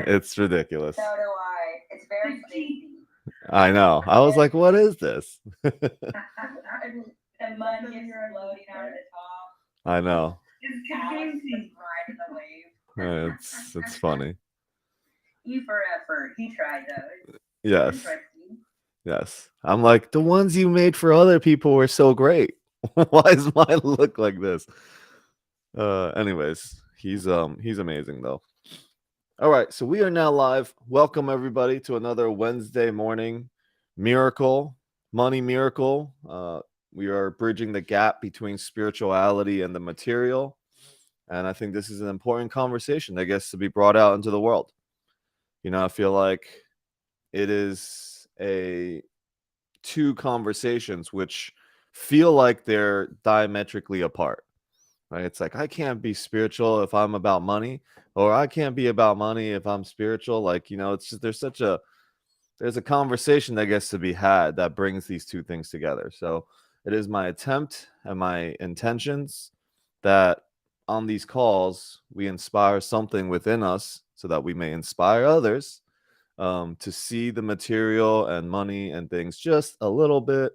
It's ridiculous. So do I. It's very spacey. I know. I was like, what is this? The money is floating out of the top. I know. Alex was riding the wave. It's funny. E for effort. He tried those. Yes. Interesting. Yes. I'm like, the ones you made for other people were so great. Why does mine look like this? Anyways, he's amazing though. All right, so we are now live. Welcome everybody to another Wednesday morning miracle, money miracle. We are bridging the gap between spirituality and the material. And I think this is an important conversation that gets to be brought out into the world. You know, I feel like it is a two conversations which feel like they're diametrically apart, right? It's like I can't be spiritual if I'm about money, or I can't be about money if I'm spiritual. Like, you know, it's just there's a conversation that gets to be had that brings these two things together. So it is my attempt and my intentions that on these calls we inspire something within us so that we may inspire others to see the material and money and things just a little bit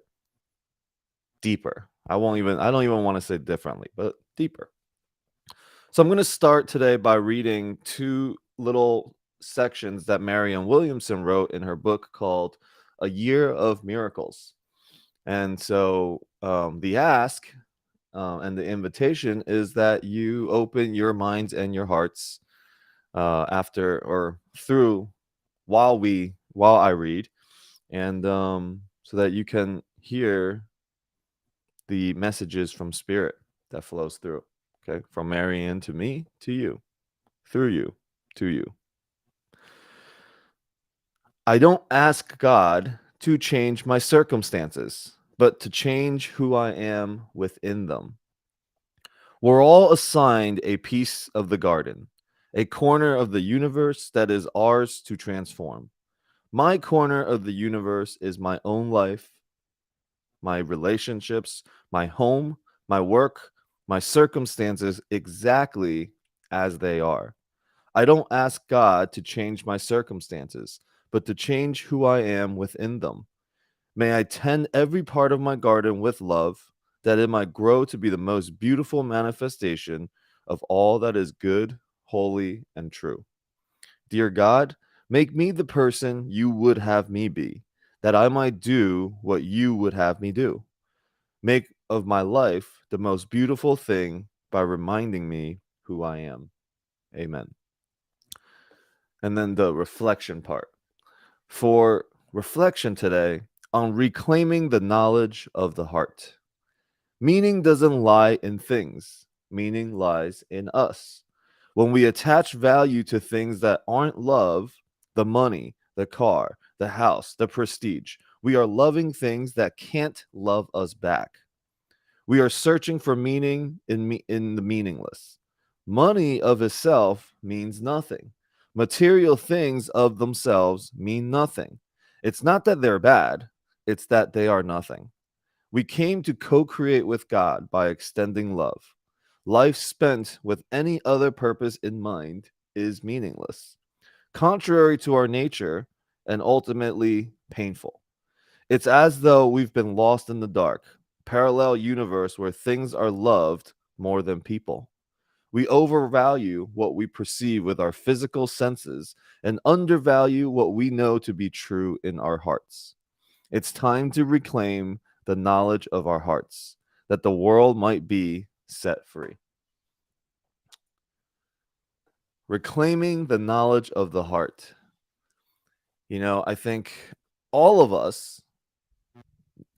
deeper. I don't even want to say differently, but deeper. So I'm going to start today by reading two little sections that Marianne Williamson wrote in her book called A Year of Miracles. And so the ask and the invitation is that you open your minds and your hearts after or through while I read, and so that you can hear the messages from Spirit that flows through. Okay, from Marianne to me to you, through you to you. I don't ask God to change my circumstances, but to change who I am within them. We're all assigned a piece of the garden, a corner of the universe that is ours to transform. My corner of the universe is my own life, my relationships, my home, my work, my circumstances exactly as they are. I don't ask God to change my circumstances, but to change who I am within them. May I tend every part of my garden with love, that it might grow to be the most beautiful manifestation of all that is good, holy, and true. Dear God, make me the person you would have me be, that I might do what you would have me do. Make of my life the most beautiful thing by reminding me who I am. Amen. And then the reflection part. For reflection today on reclaiming the knowledge of the heart. Meaning doesn't lie in things, meaning lies in us. When we attach value to things that aren't love, the money, the car, the house, the prestige, we are loving things that can't love us back. We are searching for meaning in the meaningless. Money of itself means nothing. Material things of themselves mean nothing. It's not that they're bad, it's that they are nothing. We came to co create with God by extending love. Life spent with any other purpose in mind is meaningless, contrary to our nature, and ultimately painful. It's as though we've been lost in the dark, parallel universe where things are loved more than people. We overvalue what we perceive with our physical senses and undervalue what we know to be true in our hearts. It's time to reclaim the knowledge of our hearts, that the world might be set free. Reclaiming the knowledge of the heart. You know, I think all of us,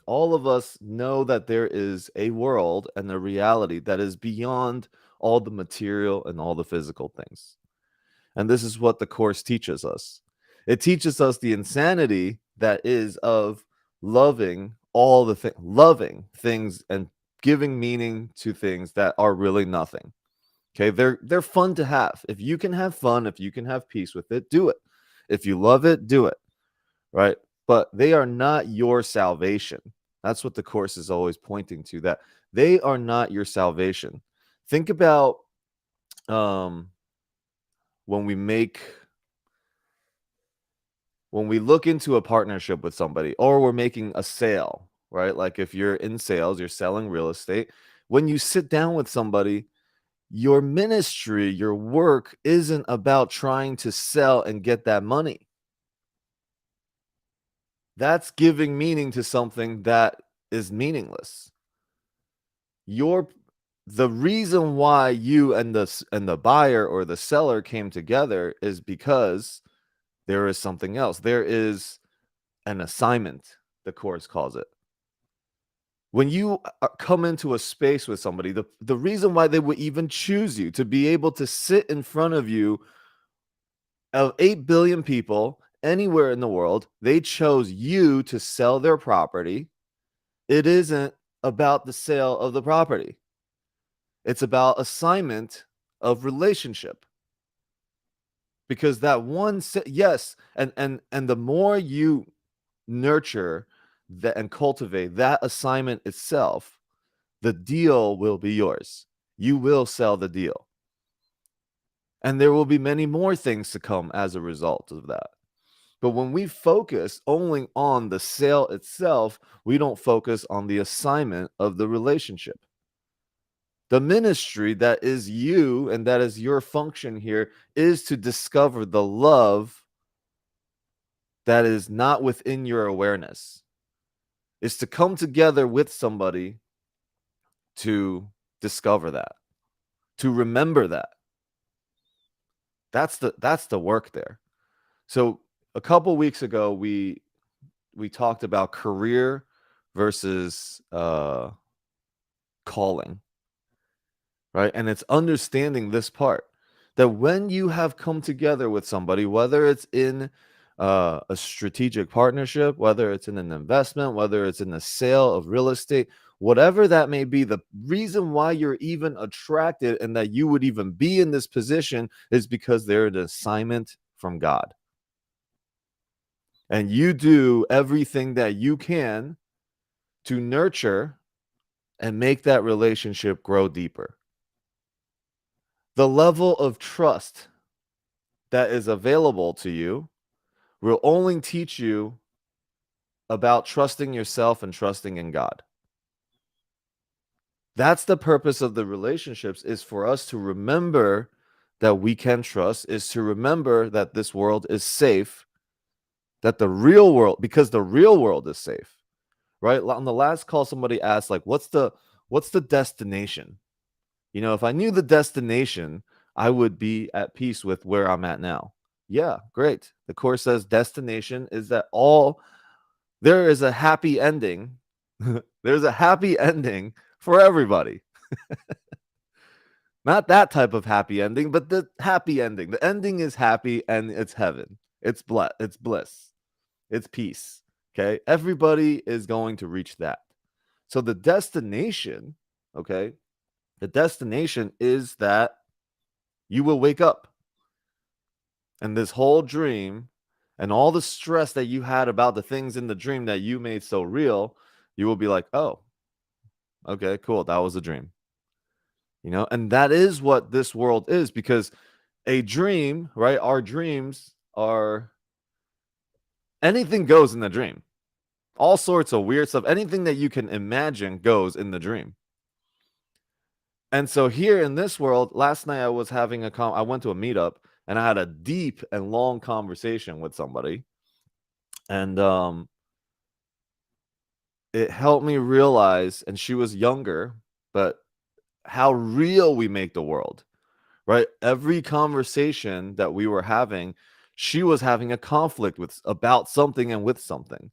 all of us know that there is a world and a reality that is beyond all the material and all the physical things. And this is what the Course teaches us. It teaches us the insanity that is of loving loving things and giving meaning to things that are really nothing. Okay, they're fun to have. If you can have fun, if you can have peace with it, do it. If you love it, do it. Right? But they are not your salvation. That's what the Course is always pointing to, that they are not your salvation. Think about when we look into a partnership with somebody, or we're making a sale, right? Like if you're in sales, you're selling real estate. When you sit down with somebody, your ministry, your work isn't about trying to sell and get that money. That's giving meaning to something that is meaningless. The reason why you and the buyer or the seller came together is because there is something else. There is an assignment, the course calls it. When you come into a space with somebody, the reason why they would even choose you to be able to sit in front of you of 8 billion people anywhere in the world, they chose you to sell their property. It isn't about the sale of the property. It's about assignment of relationship. Because that one, yes, and the more you nurture that and cultivate that assignment itself, the deal will be yours. You will sell the deal. And there will be many more things to come as a result of that. But when we focus only on the sale itself, we don't focus on the assignment of the relationship. The ministry that is you and that is your function here is to discover the love that is not within your awareness. Is to come together with somebody to discover that, to remember that. That's the work there. So a couple weeks ago, we talked about career versus calling, right? And it's understanding this part, that when you have come together with somebody, whether it's in a strategic partnership, whether it's in an investment, whether it's in the sale of real estate, whatever that may be, the reason why you're even attracted and that you would even be in this position is because they're an assignment from God. And you do everything that you can to nurture and make that relationship grow deeper. The level of trust that is available to you will only teach you about trusting yourself and trusting in God. That's the purpose of the relationships, is for us to remember that we can trust, is to remember that this world is safe, that the real world, because the real world is safe, right? On the last call, somebody asked, like, what's the destination? You know, if I knew the destination, I would be at peace with where I'm at now. Yeah, great. The course says destination is that there is a happy ending. There's a happy ending for everybody. Not that type of happy ending, but the happy ending. The ending is happy and it's heaven. It's bliss. It's peace. Okay? Everybody is going to reach that. So the destination, okay? The destination is that you will wake up. And this whole dream and all the stress that you had about the things in the dream that you made so real, you will be like, oh, okay, cool. That was a dream. You know, and that is what this world is, because a dream, right? Our dreams are, anything goes in the dream. All sorts of weird stuff. Anything that you can imagine goes in the dream. And so here in this world, last night I was having I went to a meetup and I had a deep and long conversation with somebody. And it helped me realize, and she was younger, but how real we make the world, right? Every conversation that we were having, she was having a conflict about something and with something.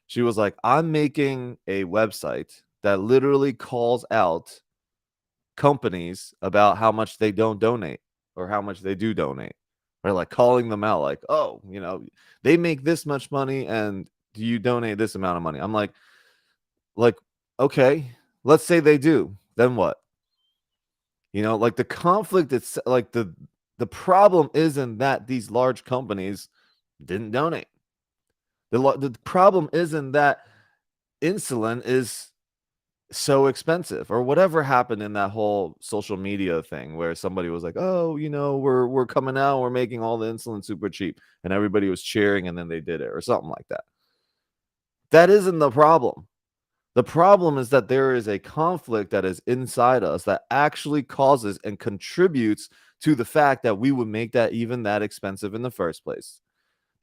She was like, I'm making a website that literally calls out companies about how much they don't donate or how much they do donate, right? Like calling them out, like, oh, you know, they make this much money and do you donate this amount of money? I'm like, okay, let's say they do, then what? You know, like the conflict, it's like the problem isn't that these large companies didn't donate. The problem isn't that insulin is so expensive, or whatever happened in that whole social media thing where somebody was like, oh, we're coming out, we're making all the insulin super cheap, and everybody was cheering, and then they did it, or something like that. That isn't the problem. The problem is that there is a conflict that is inside us that actually causes and contributes to the fact that we would make that even that expensive in the first place.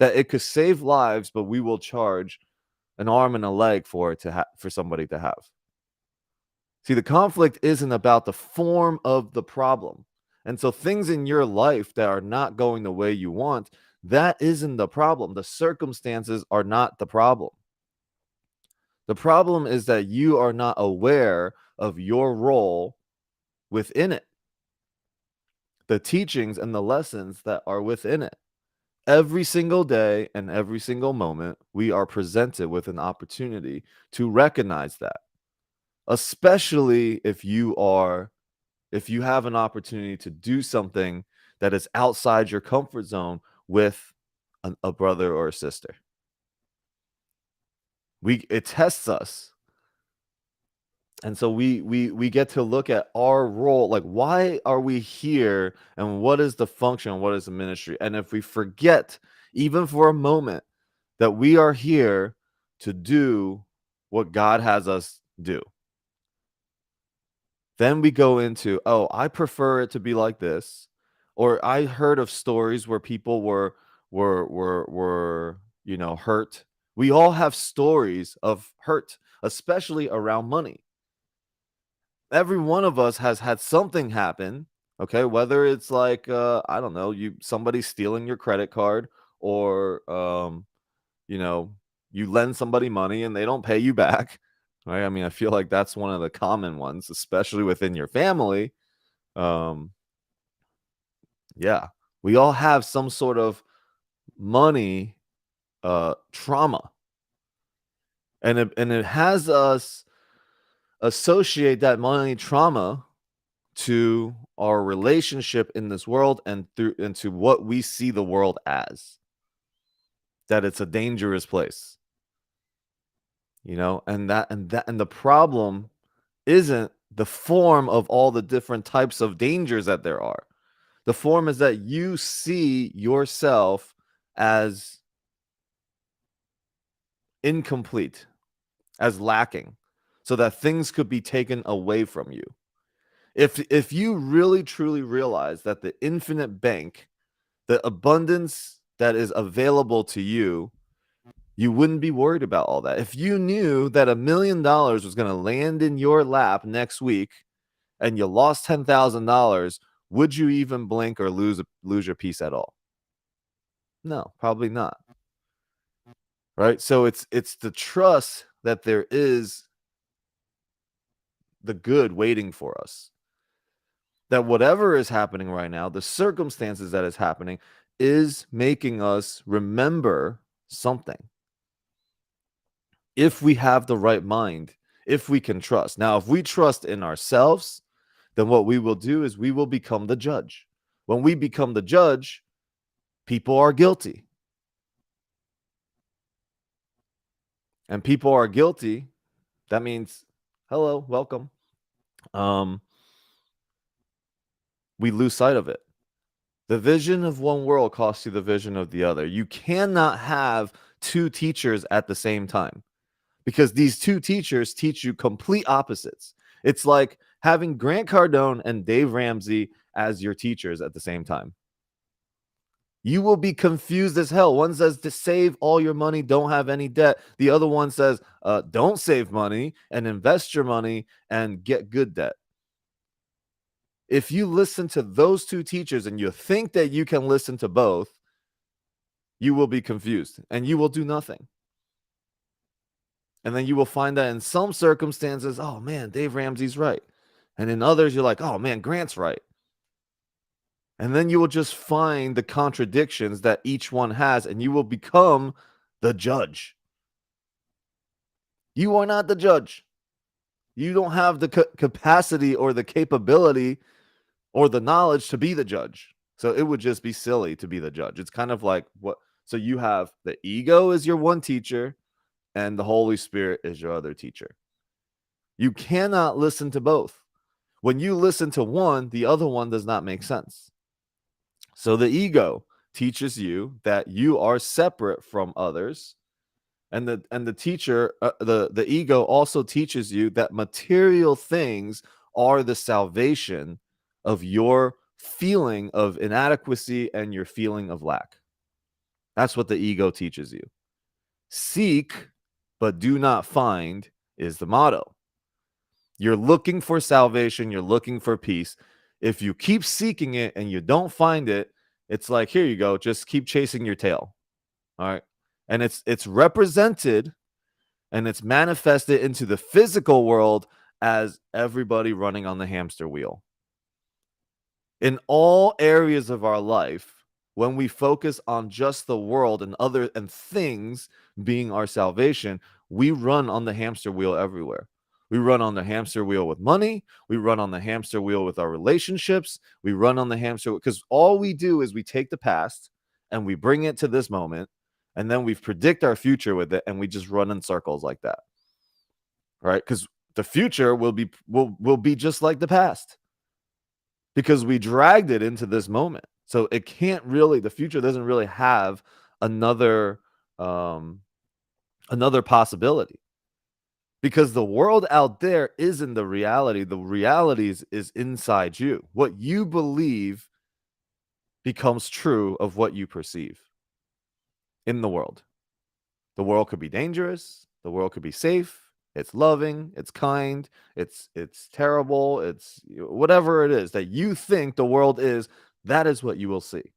That it could save lives, but we will charge an arm and a leg for it for somebody to have. See, the conflict isn't about the form of the problem. And so things in your life that are not going the way you want, that isn't the problem. The circumstances are not the problem. The problem is that you are not aware of your role within it, the teachings and the lessons that are within it. Every single day and every single moment, we are presented with an opportunity to recognize that, especially if you have an opportunity to do something that is outside your comfort zone with a brother or a sister. It tests us. And so we get to look at our role, like, why are we here, and what is the function, what is the ministry? And if we forget even for a moment that we are here to do what God has us do, then we go into, oh, I prefer it to be like this, or I heard of stories where people were hurt. We all have stories of hurt, especially around money. Every one of us has had something happen, okay? Whether it's like I don't know, somebody stealing your credit card, or you know, you lend somebody money and they don't pay you back, right? I mean, I feel like that's one of the common ones, especially within your family. Um yeah, we all have some sort of money trauma, and it has us associate that money trauma to our relationship in this world, and through into what we see the world as, that it's a dangerous place, and the problem isn't the form of all the different types of dangers that there are. The form is that you see yourself as incomplete, as lacking, so that things could be taken away from you. If you really truly realize that the infinite bank, the abundance that is available to you, you wouldn't be worried about all that. If you knew that $1 million was going to land in your lap next week and you lost $10,000, would you even blink or lose your peace at all? No, probably not. Right? So it's the trust that there is the good waiting for us. That whatever is happening right now, the circumstances that is happening, is making us remember something. If we have the right mind, if we can trust. Now, if we trust in ourselves, then what we will do is we will become the judge. When we become the judge, people are guilty. And people are guilty, that means, hello, welcome. We lose sight of it. The vision of one world costs you the vision of the other. You cannot have two teachers at the same time, because these two teachers teach you complete opposites. It's like having Grant Cardone and Dave Ramsey as your teachers at the same time. You will be confused as hell. One says to save all your money, don't have any debt. The other one says don't save money and invest your money and get good debt. If you listen to those two teachers and you think that you can listen to both, you will be confused and you will do nothing. And then you will find that in some circumstances, oh man, Dave Ramsey's right. And in others, you're like, oh man, Grant's right. And then you will just find the contradictions that each one has, and you will become the judge. You are not the judge. You don't have the capacity or the capability or the knowledge to be the judge. So it would just be silly to be the judge. It's kind of like what? So you have the ego is your one teacher, and the Holy Spirit is your other teacher. You cannot listen to both. When you listen to one, the other one does not make sense. So the ego teaches you that you are separate from others, and the teacher, the ego also teaches you that material things are the salvation of your feeling of inadequacy and your feeling of lack. That's what the ego teaches you. Seek, but do not find is the motto. You're looking for salvation, you're looking for peace. If you keep seeking it and you don't find it, it's like, here you go, just keep chasing your tail. All right. And it's represented and it's manifested into the physical world as everybody running on the hamster wheel. In all areas of our life, when we focus on just the world and other and things being our salvation, we run on the hamster wheel everywhere. We run on the hamster wheel with money. We run on the hamster wheel with our relationships. We run on the hamster because all we do is we take the past and we bring it to this moment, and then we predict our future with it, and we just run in circles like that, right? Because the future will be just like the past because we dragged it into this moment. So it can't really, the future doesn't really have another possibility, because the world out there isn't the reality. The reality is inside you. What you believe becomes true of what you perceive in the world. The world could be dangerous. The world could be safe. It's loving, it's kind, it's terrible, it's whatever it is that you think the world is, that is what you will see.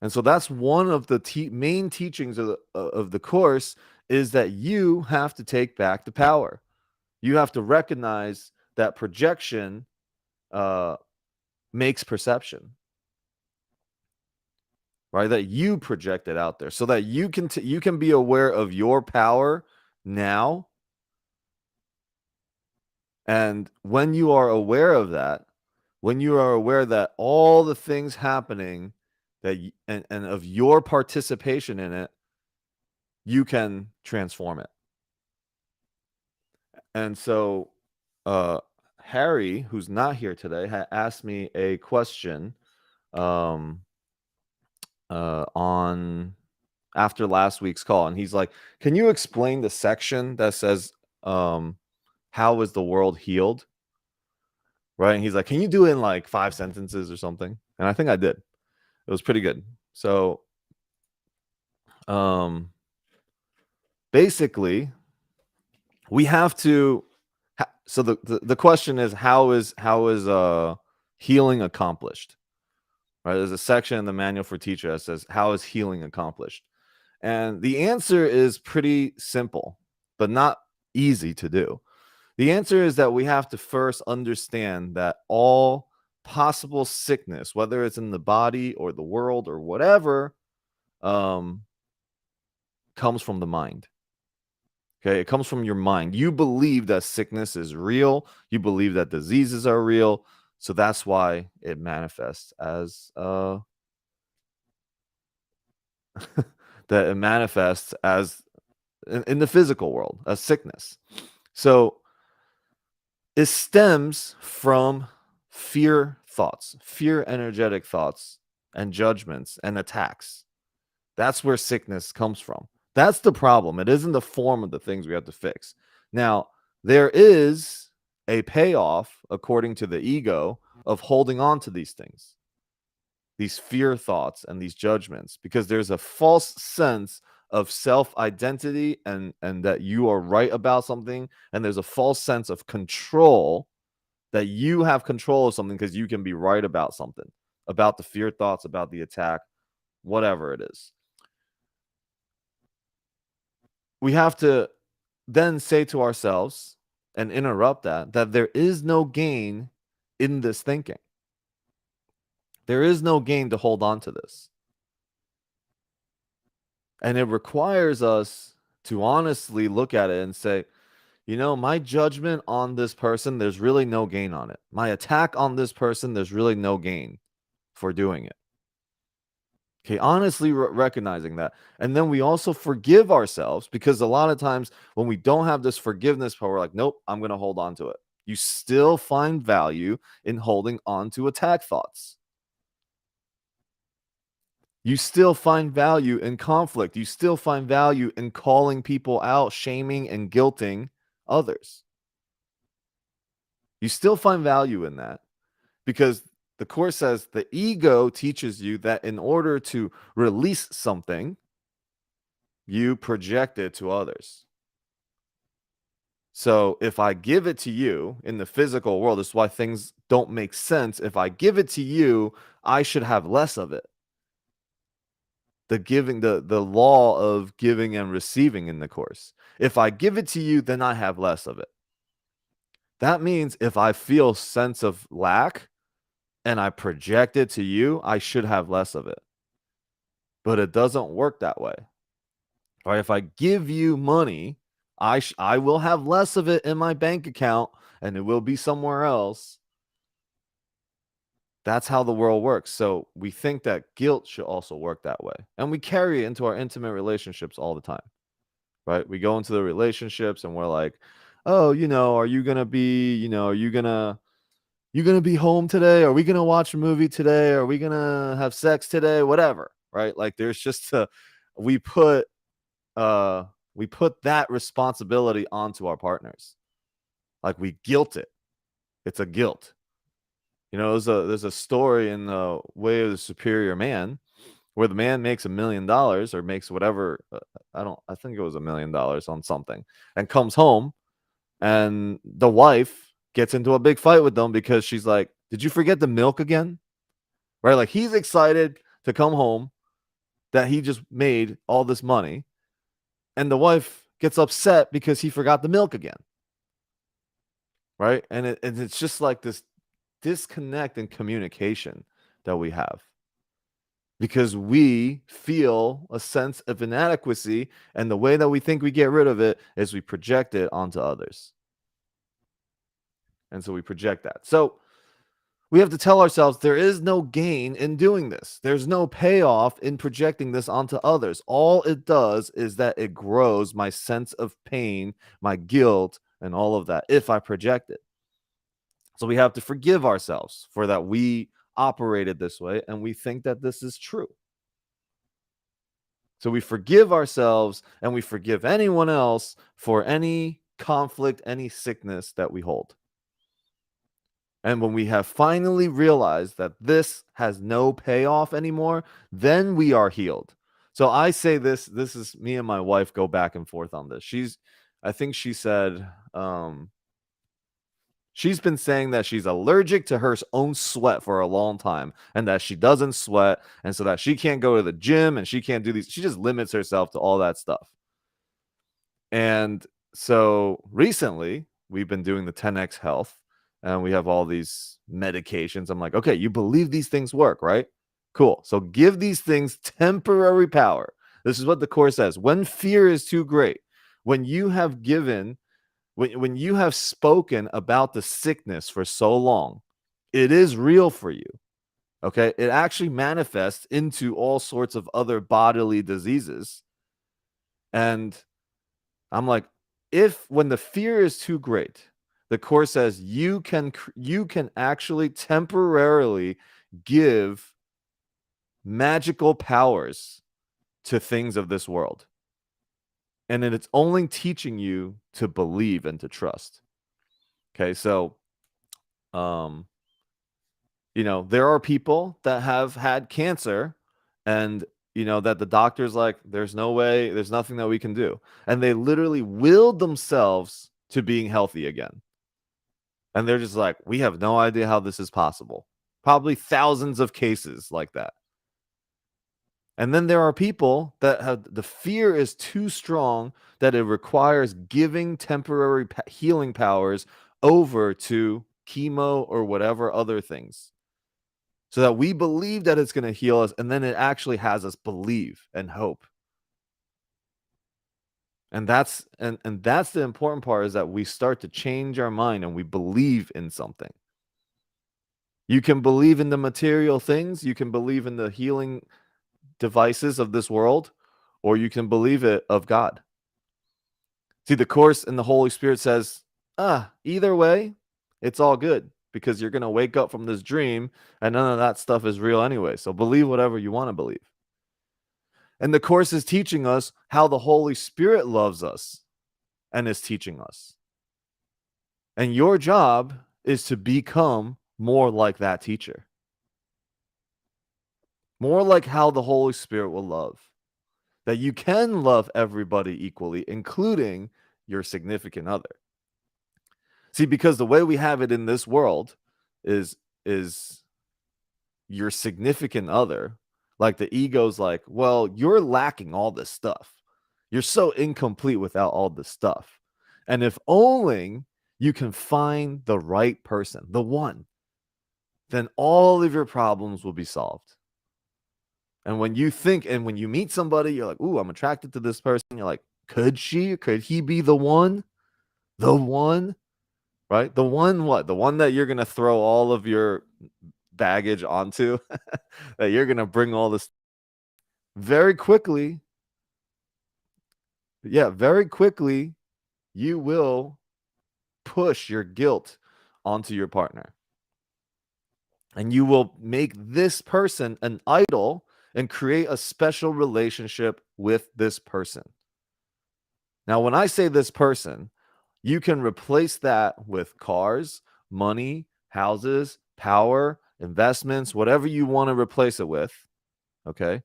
And so that's one of the main teachings of the course, is that you have to take back the power. You have to recognize that projection makes perception, right? That you project it out there so that you can be aware of your power now. And when you are aware of that, when you are aware that all the things happening that and of your participation in it, you can transform it. And so Harry, who's not here today, had asked me a question on after last week's call, and he's like, can you explain the section that says how is the world healed? Right? And he's like, can you do it in like 5 sentences or something? And I think I did. It was pretty good. So basically we have to so the question is, how is healing accomplished? Right? There's a section in the manual for teacher that says, how is healing accomplished? And the answer is pretty simple, but not easy to do. The answer is that we have to first understand that all possible sickness, whether it's in the body or the world or whatever, comes from the mind. Okay, it comes from your mind. You believe that sickness is real. You believe that diseases are real. So that's why it manifests as that it manifests as in the physical world as sickness. So it stems from fear thoughts, fear energetic thoughts and judgments and attacks. That's where sickness comes from. That's the problem. It isn't the form of the things we have to fix. Now, there is a payoff, according to the ego, of holding on to these things, these fear thoughts and these judgments, because there's a false sense of self-identity and that you are right about something. And there's a false sense of control, that you have control of something because you can be right about something, about the fear thoughts, about the attack, whatever it is. We have to then say to ourselves and interrupt that there is no gain in this thinking. There is no gain to hold on to this. And it requires us to honestly look at it and say, you know, my judgment on this person, there's really no gain on it. My attack on this person, there's really no gain for doing it. Okay, honestly recognizing that. And then we also forgive ourselves, because a lot of times when we don't have this forgiveness power, we're like, nope, I'm going to hold on to it. You still find value in holding on to attack thoughts. You still find value in conflict. You still find value in calling people out, shaming and guilting others. You still find value in that, because the Course says the ego teaches you that in order to release something, you project it to others. So if I give it to you in the physical world, this is why things don't make sense. If I give it to you, I should have less of it. The law of giving and receiving in the Course. If I give it to you, then I have less of it. That means if I feel sense of lack and I project it to you, I should have less of it. But it doesn't work that way. Right? If I give you money, I will have less of it in my bank account, and it will be somewhere else. That's how the world works. So we think that guilt should also work that way. And we carry it into our intimate relationships all the time. Right? We go into the relationships and we're like, "Oh, are you going to be, are you going to be home today? Are we going to watch a movie today? Are we going to have sex today? Whatever." Right? Like there's just we put that responsibility onto our partners. Like we guilt it. It's a guilt. There's a story in the Way of the Superior Man where the man makes $1 million or makes whatever. I think it was $1 million on something, and comes home, and the wife gets into a big fight with them because she's like, "Did you forget the milk again?" Right? Like he's excited to come home that he just made all this money, and the wife gets upset because he forgot the milk again. Right? And it's just like this disconnect in communication that we have, because we feel a sense of inadequacy, and the way that we think we get rid of it is we project it onto others. And so we project that. So we have to tell ourselves there is no gain in doing this. There's no payoff in projecting this onto others. All it does is that it grows my sense of pain, my guilt, and all of that if I project it. So we have to forgive ourselves for that we operated this way and we think that this is true. So we forgive ourselves and we forgive anyone else for any conflict, any sickness that we hold. And when we have finally realized that this has no payoff anymore, then we are healed. So I say this is me and my wife go back and forth on this. I think she said, she's been saying that she's allergic to her own sweat for a long time, and that she doesn't sweat, and so that she can't go to the gym and she can't do these. She just limits herself to all that stuff. And so recently we've been doing the 10X Health, and we have all these medications. I'm like, okay, you believe these things work, right? Cool. So give these things temporary power. This is what the Course says. When fear is too great, when you have given when you have spoken about the sickness for so long, it is real for you. Okay. It actually manifests into all sorts of other bodily diseases. And I'm like, when the fear is too great, the Course says you can actually temporarily give magical powers to things of this world. And then it's only teaching you to believe and to trust. Okay, so there are people that have had cancer, and that the doctor's like, there's no way, there's nothing that we can do. And they literally willed themselves to being healthy again. And they're just like, we have no idea how this is possible. Probably thousands of cases like that. And then there are people that have the fear is too strong that it requires giving temporary healing powers over to chemo or whatever other things, so that we believe that it's going to heal us, and then it actually has us believe and hope. And that's the important part, is that we start to change our mind and we believe in something. You can believe in the material things, you can believe in the healing devices of this world, or you can believe it of God. See, the Course and the Holy Spirit says, either way, it's all good, because you're going to wake up from this dream and none of that stuff is real anyway. So believe whatever you want to believe. And the Course is teaching us how the Holy Spirit loves us and is teaching us. And your job is to become more like that teacher. More like how the Holy Spirit will love. That you can love everybody equally, including your significant other. See, because the way we have it in this world is your significant other, like the ego's like, well, you're lacking all this stuff. You're so incomplete without all this stuff. And if only you can find the right person, the one, then all of your problems will be solved. And when you think, and when you meet somebody, you're like, ooh, I'm attracted to this person. You're like, could he be the one? The one, right? The one, what? The one that you're going to throw all of your baggage onto, that you're going to bring all this very quickly. Yeah, very quickly, you will push your guilt onto your partner. And you will make this person an idol and create a special relationship with this person. Now, when I say this person, you can replace that with cars, money, houses, power, investments, whatever you want to replace it with, okay?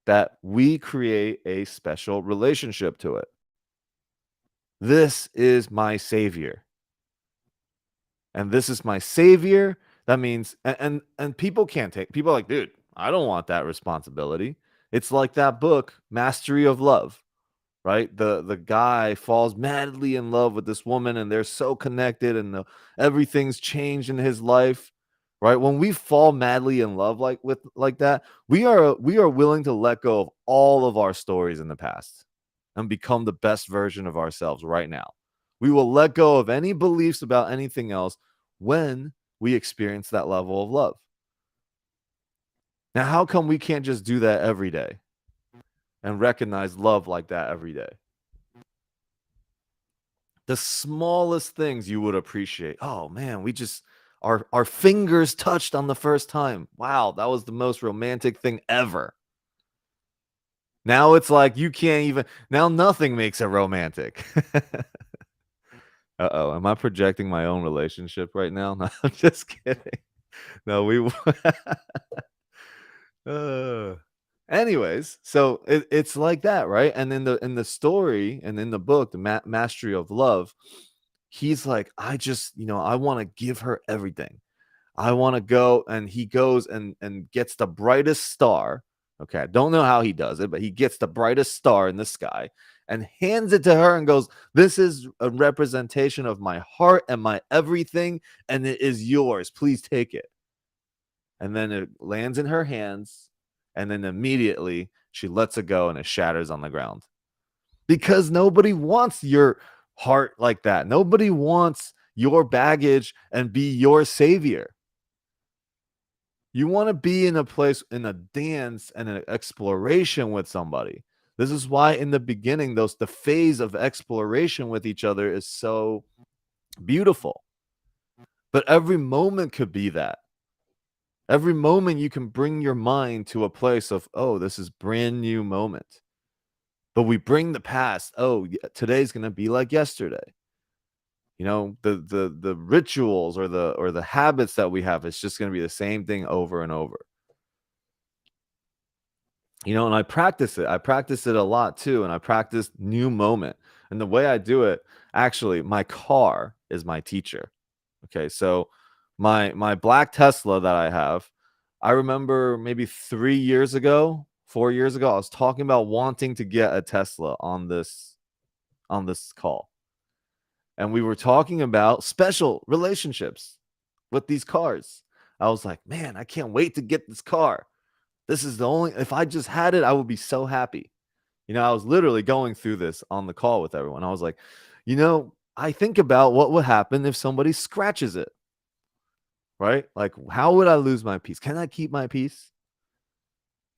That we create a special relationship to it. This is my savior. And this is my savior. That means, and people can't take, people are like, dude, I don't want that responsibility. It's like that book, Mastery of Love, right? The guy falls madly in love with this woman, and they're so connected, and everything's changed in his life, right? When we fall madly in love like that, we are willing to let go of all of our stories in the past and become the best version of ourselves right now. We will let go of any beliefs about anything else when we experience that level of love. Now, how come we can't just do that every day and recognize love like that every day? The smallest things you would appreciate. Oh man, we just, our fingers touched on the first time. Wow, that was the most romantic thing ever. Now it's like you can't even, now nothing makes it romantic. Uh-oh, am I projecting my own relationship right now? No, I'm just kidding. No, anyways, so it's like that, right? And in the story and in the book, the Mastery of Love, he's like, I just, I want to give her everything. I want to go, and he goes and gets the brightest star. Okay, I don't know how he does it, but he gets the brightest star in the sky and hands it to her and goes, this is a representation of my heart and my everything, and it is yours. Please take it. And then it lands in her hands, and then immediately she lets it go and it shatters on the ground. Because nobody wants your heart like that. Nobody wants your baggage and be your savior. You want to be in a place, in a dance and an exploration with somebody. This is why in the beginning, the phase of exploration with each other is so beautiful. But every moment could be that. Every moment you can bring your mind to a place of, oh, this is brand new moment. But we bring the past, oh, today's going to be like yesterday. The rituals or the habits that we have, it's just going to be the same thing over and over. And I practice it. I practice it a lot too. And I practice new moment. And the way I do it, actually, my car is my teacher. Okay. So my black Tesla that I have, I remember maybe 4 years ago, I was talking about wanting to get a Tesla on this call. And we were talking about special relationships with these cars. I was like, man, I can't wait to get this car. This is if I just had it, I would be so happy. I was literally going through this on the call with everyone. I was like, I think about what would happen if somebody scratches it, right? Like, how would I lose my peace? Can I keep my peace?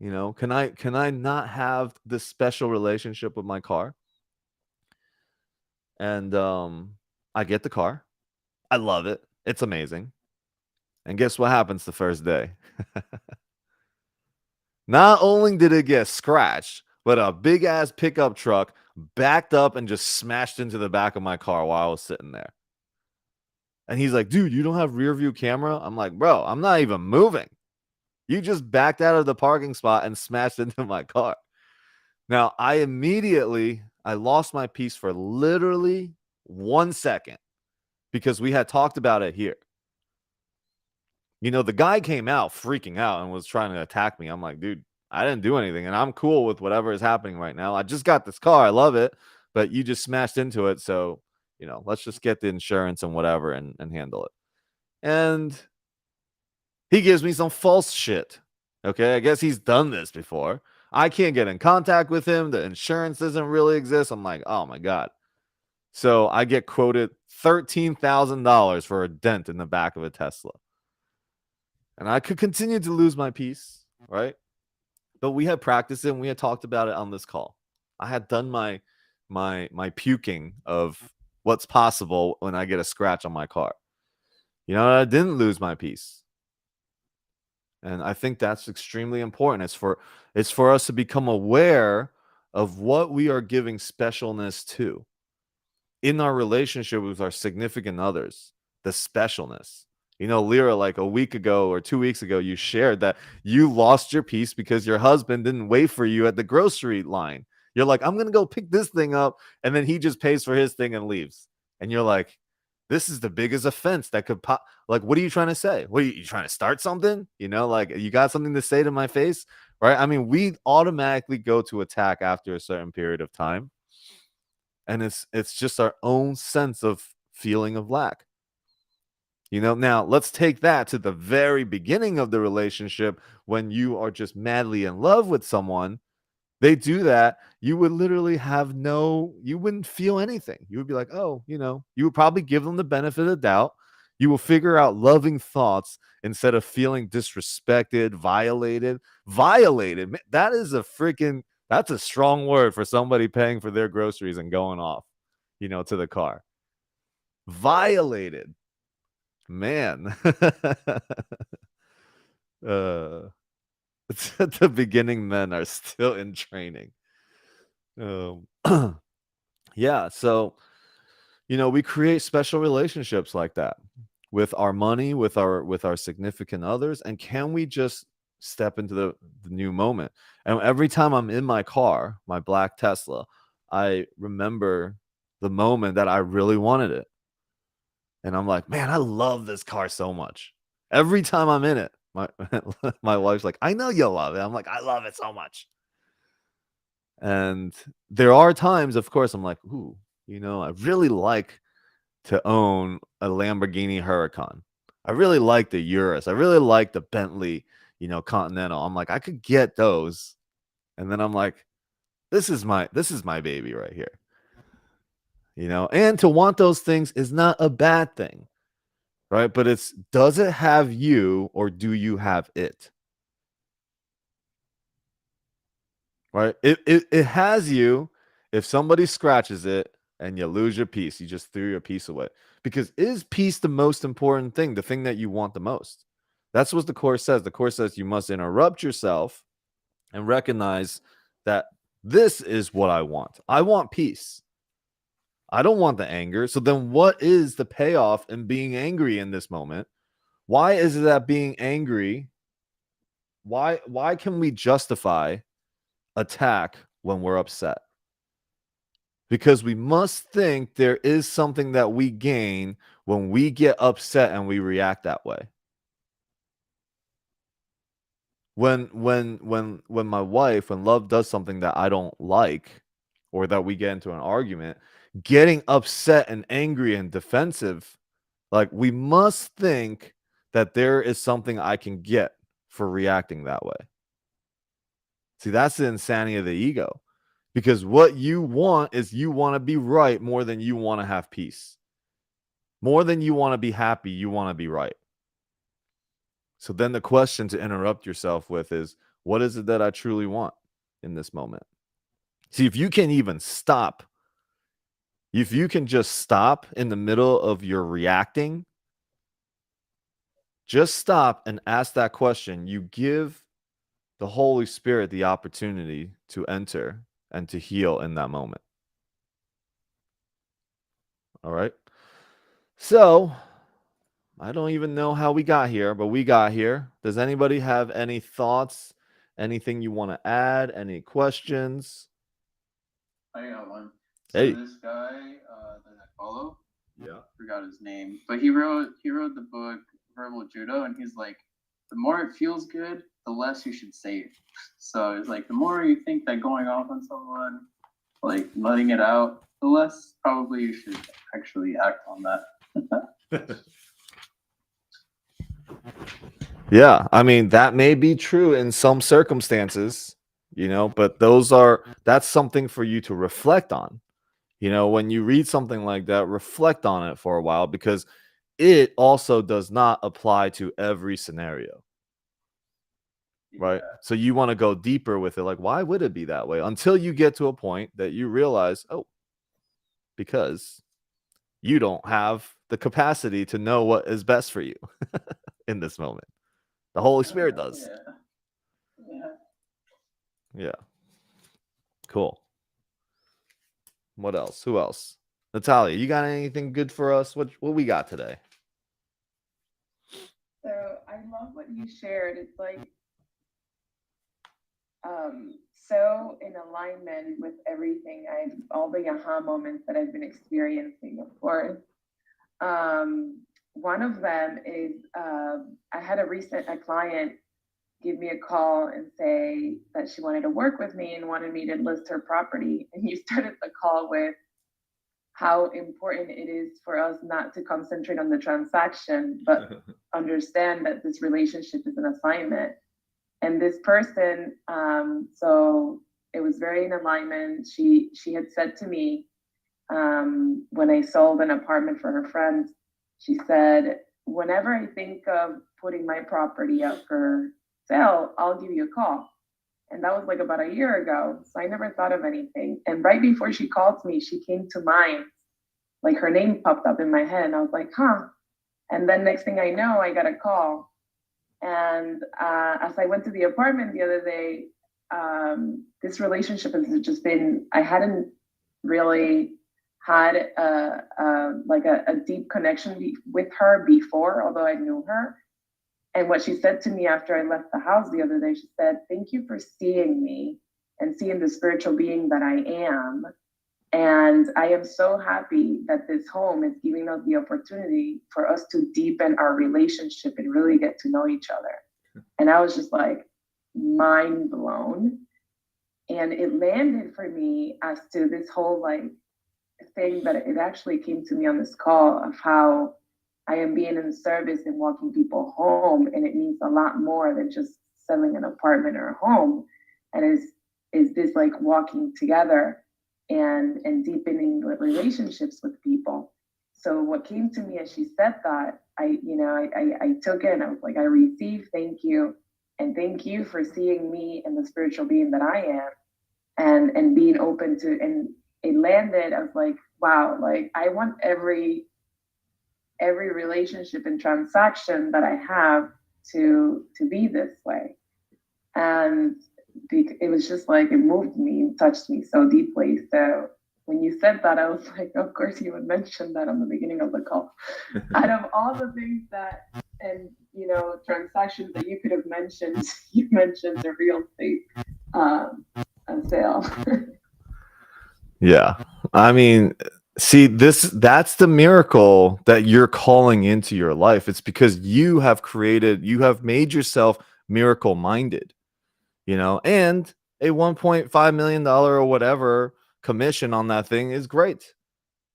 You know, can I not have this special relationship with my car? And I get the car. I love it. It's amazing. And guess what happens the first day? Not only did it get scratched, but a big ass pickup truck backed up and just smashed into the back of my car while I was sitting there. And he's like, dude, you don't have rear view camera? I'm like, bro, I'm not even moving. You just backed out of the parking spot and smashed into my car. Now, I lost my peace for literally 1 second because we had talked about it here. You know, the guy came out freaking out and was trying to attack me. I'm like, dude, I didn't do anything and I'm cool with whatever is happening right now. I just got this car. I love it, but you just smashed into it. So, you know, let's just get the insurance and whatever and handle it. And he gives me some false shit. Okay. I guess he's done this before. I can't get in contact with him. The insurance doesn't really exist. I'm like, oh my God. So I get quoted $13,000 for a dent in the back of a Tesla. And I could continue to lose my peace, right? But we had practiced it and we had talked about it on this call. I had done my puking of what's possible when I get a scratch on my car. You know, I didn't lose my peace. And I think that's extremely important. It's for us to become aware of what we are giving specialness to in our relationship with our significant others, the specialness. You know, Lyra, like a week ago or 2 weeks ago, you shared that you lost your peace because your husband didn't wait for you at the grocery line. You're like, I'm going to go pick this thing up. And then he just pays for his thing and leaves. And you're like, this is the biggest offense that could pop. Like, what are you trying to say? What are you trying to start something? You know, like you got something to say to my face, right? I mean, we automatically go to attack after a certain period of time. And it's just our own sense of feeling of lack. You know, now let's take that to the very beginning of the relationship when you are just madly in love with someone. They do that. You would literally you wouldn't feel anything. You would be like, oh, you know, you would probably give them the benefit of the doubt. You will figure out loving thoughts instead of feeling disrespected, violated. Violated. That is that's a strong word for somebody paying for their groceries and going off, you know, to the car. Violated. Man. The beginning men are still in training. Yeah, so you know, we create special relationships like that with our money, with our significant others. And can we just step into the new moment? And every time I'm in my car, my black Tesla, I remember the moment that I really wanted it. And I'm like, man, I love this car so much. Every time I'm in it, my wife's like, I know you'll love it. I'm like, I love it so much. And there are times, of course, I'm like, ooh, you know, I really like to own a Lamborghini Huracan. I really like the Urus. I really like the Bentley, you know, Continental. I'm like, I could get those. And then I'm like, this is my baby right here. You know, and to want those things is not a bad thing. Right? But does it have you or do you have it? Right? It has you if somebody scratches it and you lose your peace. You just threw your peace away. Because is peace the most important thing, the thing that you want the most? That's what the Course says. The Course says you must interrupt yourself and recognize that this is what I want. I want peace. I don't want the anger. So then what is the payoff in being angry in this moment? Why is it that being angry, why can we justify attack when we're upset? Because we must think there is something that we gain when we get upset and we react that way. When my wife, when love does something that I don't like, or that we get into an argument, getting upset and angry and defensive, like we must think that there is something I can get for reacting that way. See, that's the insanity of the ego. Because what you want is you want to be right more than you want to have peace. More than you want to be happy, you want to be right. So then the question to interrupt yourself with is, What is it that I truly want in this moment? See, if you can even stop, if you can just stop in the middle of your reacting, just stop and ask that question. You give the Holy Spirit the opportunity to enter and to heal in that moment. All right. So I don't even know how we got here, but we got here. Does anybody have any thoughts? Anything you want to add? Any questions? I got one. So Hey. this guy that I follow, Yeah. forgot his name, but he wrote the book Verbal Judo, and he's like, the more it feels good, the less you should say it. So it's like the more you think that going off on someone, like letting it out, the less probably you should actually act on that. Yeah, I mean that may be true in some circumstances, but that's something for you to reflect on. When you read something like that, reflect on it for a while, because it also does not apply to every scenario, right? Yeah. So you want to go deeper with it, like, why would it be that way, until you get to a point that you realize, oh, because you don't have the capacity to know what is best for you in this moment. The Holy Spirit does. Yeah. Cool. What else? Who else? Natalia, you got anything good for us? What we got today? So I love what you shared. It's like so in alignment with everything all the aha moments that I've been experiencing, of course. One of them is I had a client give me a call and say that she wanted to work with me and wanted me to list her property. And you started the call with how important it is for us not to concentrate on the transaction, but understand that this relationship is an assignment. And this person, so it was very in alignment. She had said to me, when I sold an apartment for her friends, she said, whenever I think of putting my property up for sale, I'll give you a call. And that was like about a year ago. So I never thought of anything. And right before she called me, she came to mind, like her name popped up in my head. And I was like, huh. And then next thing I know, I got a call. And as I went to the apartment the other day, this relationship has just been, I hadn't really had a deep connection with her before, although I knew her. And what she said to me after I left the house the other day, she said, thank you for seeing me and seeing the spiritual being that I am. And I am so happy that this home is giving us the opportunity for us to deepen our relationship and really get to know each other. And I was just like mind blown. And it landed for me as to this whole like thing that it actually came to me on this call of how I am being in service and walking people home. And it means a lot more than just selling an apartment or a home. And is this like walking together and deepening relationships with people. So what came to me as she said that, I took it and I was like, I receive, thank you. And thank you for seeing me and the spiritual being that I am and being open to, and it landed, I was like, wow, like I want every relationship and transaction that I have to be this way. And it was just like, it moved me and touched me so deeply. So when you said that, I was like, of course you would mention that on the beginning of the call. Out of all the things that, and transactions that you could have mentioned, you mentioned the real estate sale. Yeah. I mean, see, that's the miracle that you're calling into your life. It's because you have made yourself miracle minded. And a $1.5 million or whatever commission on that thing is great,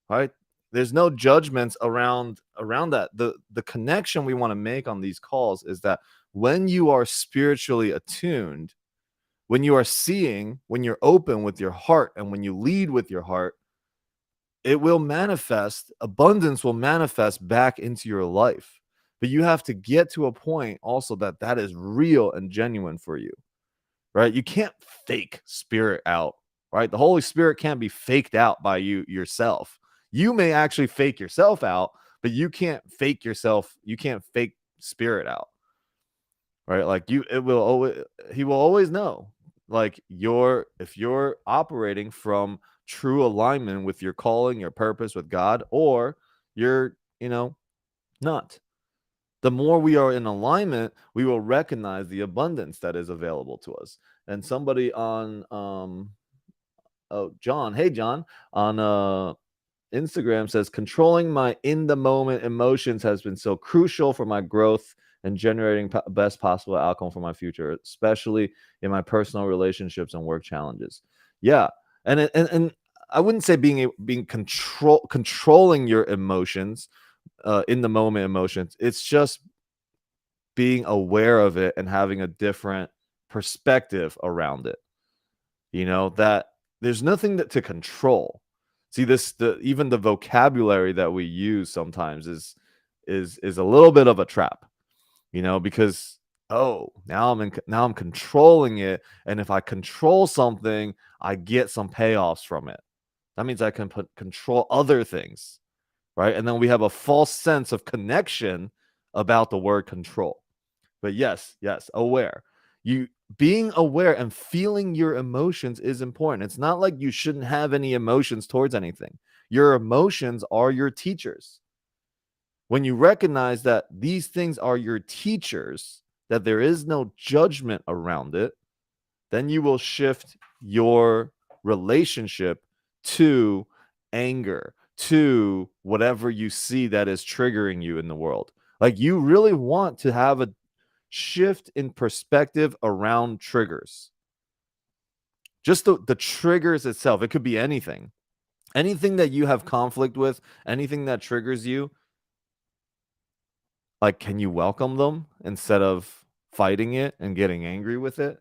right? There's no judgments around that. The connection we want to make on these calls is that when you are spiritually attuned, when you are seeing, when you're open with your heart, and when you lead with your heart, it will manifest, abundance will manifest back into your life. But you have to get to a point also that is real and genuine for you. right? You can't fake spirit out, right? The Holy Spirit can't be faked out by you yourself. You may actually fake yourself out, but you can't fake yourself. You can't fake spirit out, right? Like he will always know, like if you're operating from true alignment with your calling, your purpose with God, or you're, not. The more we are in alignment, we will recognize the abundance that is available to us. And somebody on John, hey John, on Instagram says, controlling my in the moment emotions has been so crucial for my growth and generating best possible outcome for my future, especially in my personal relationships and work challenges. Yeah. And I wouldn't say controlling your emotions, in the moment emotions. It's just being aware of it and having a different perspective around it. That there's nothing to control. See, even the vocabulary that we use sometimes is a little bit of a trap, because now I'm controlling it, and if I control something, I get some payoffs from it. That means I can control other things, right? And then we have a false sense of connection about the word control. But yes, aware. You being aware and feeling your emotions is important. It's not like you shouldn't have any emotions towards anything. Your emotions are your teachers. When you recognize that these things are your teachers, that there is no judgment around it, then you will shift your relationship to anger, to whatever you see that is triggering you in the world. Like, you really want to have a shift in perspective around triggers. Just the triggers itself. It could be anything that you have conflict with, anything that triggers you. Like, can you welcome them instead of fighting it and getting angry with it?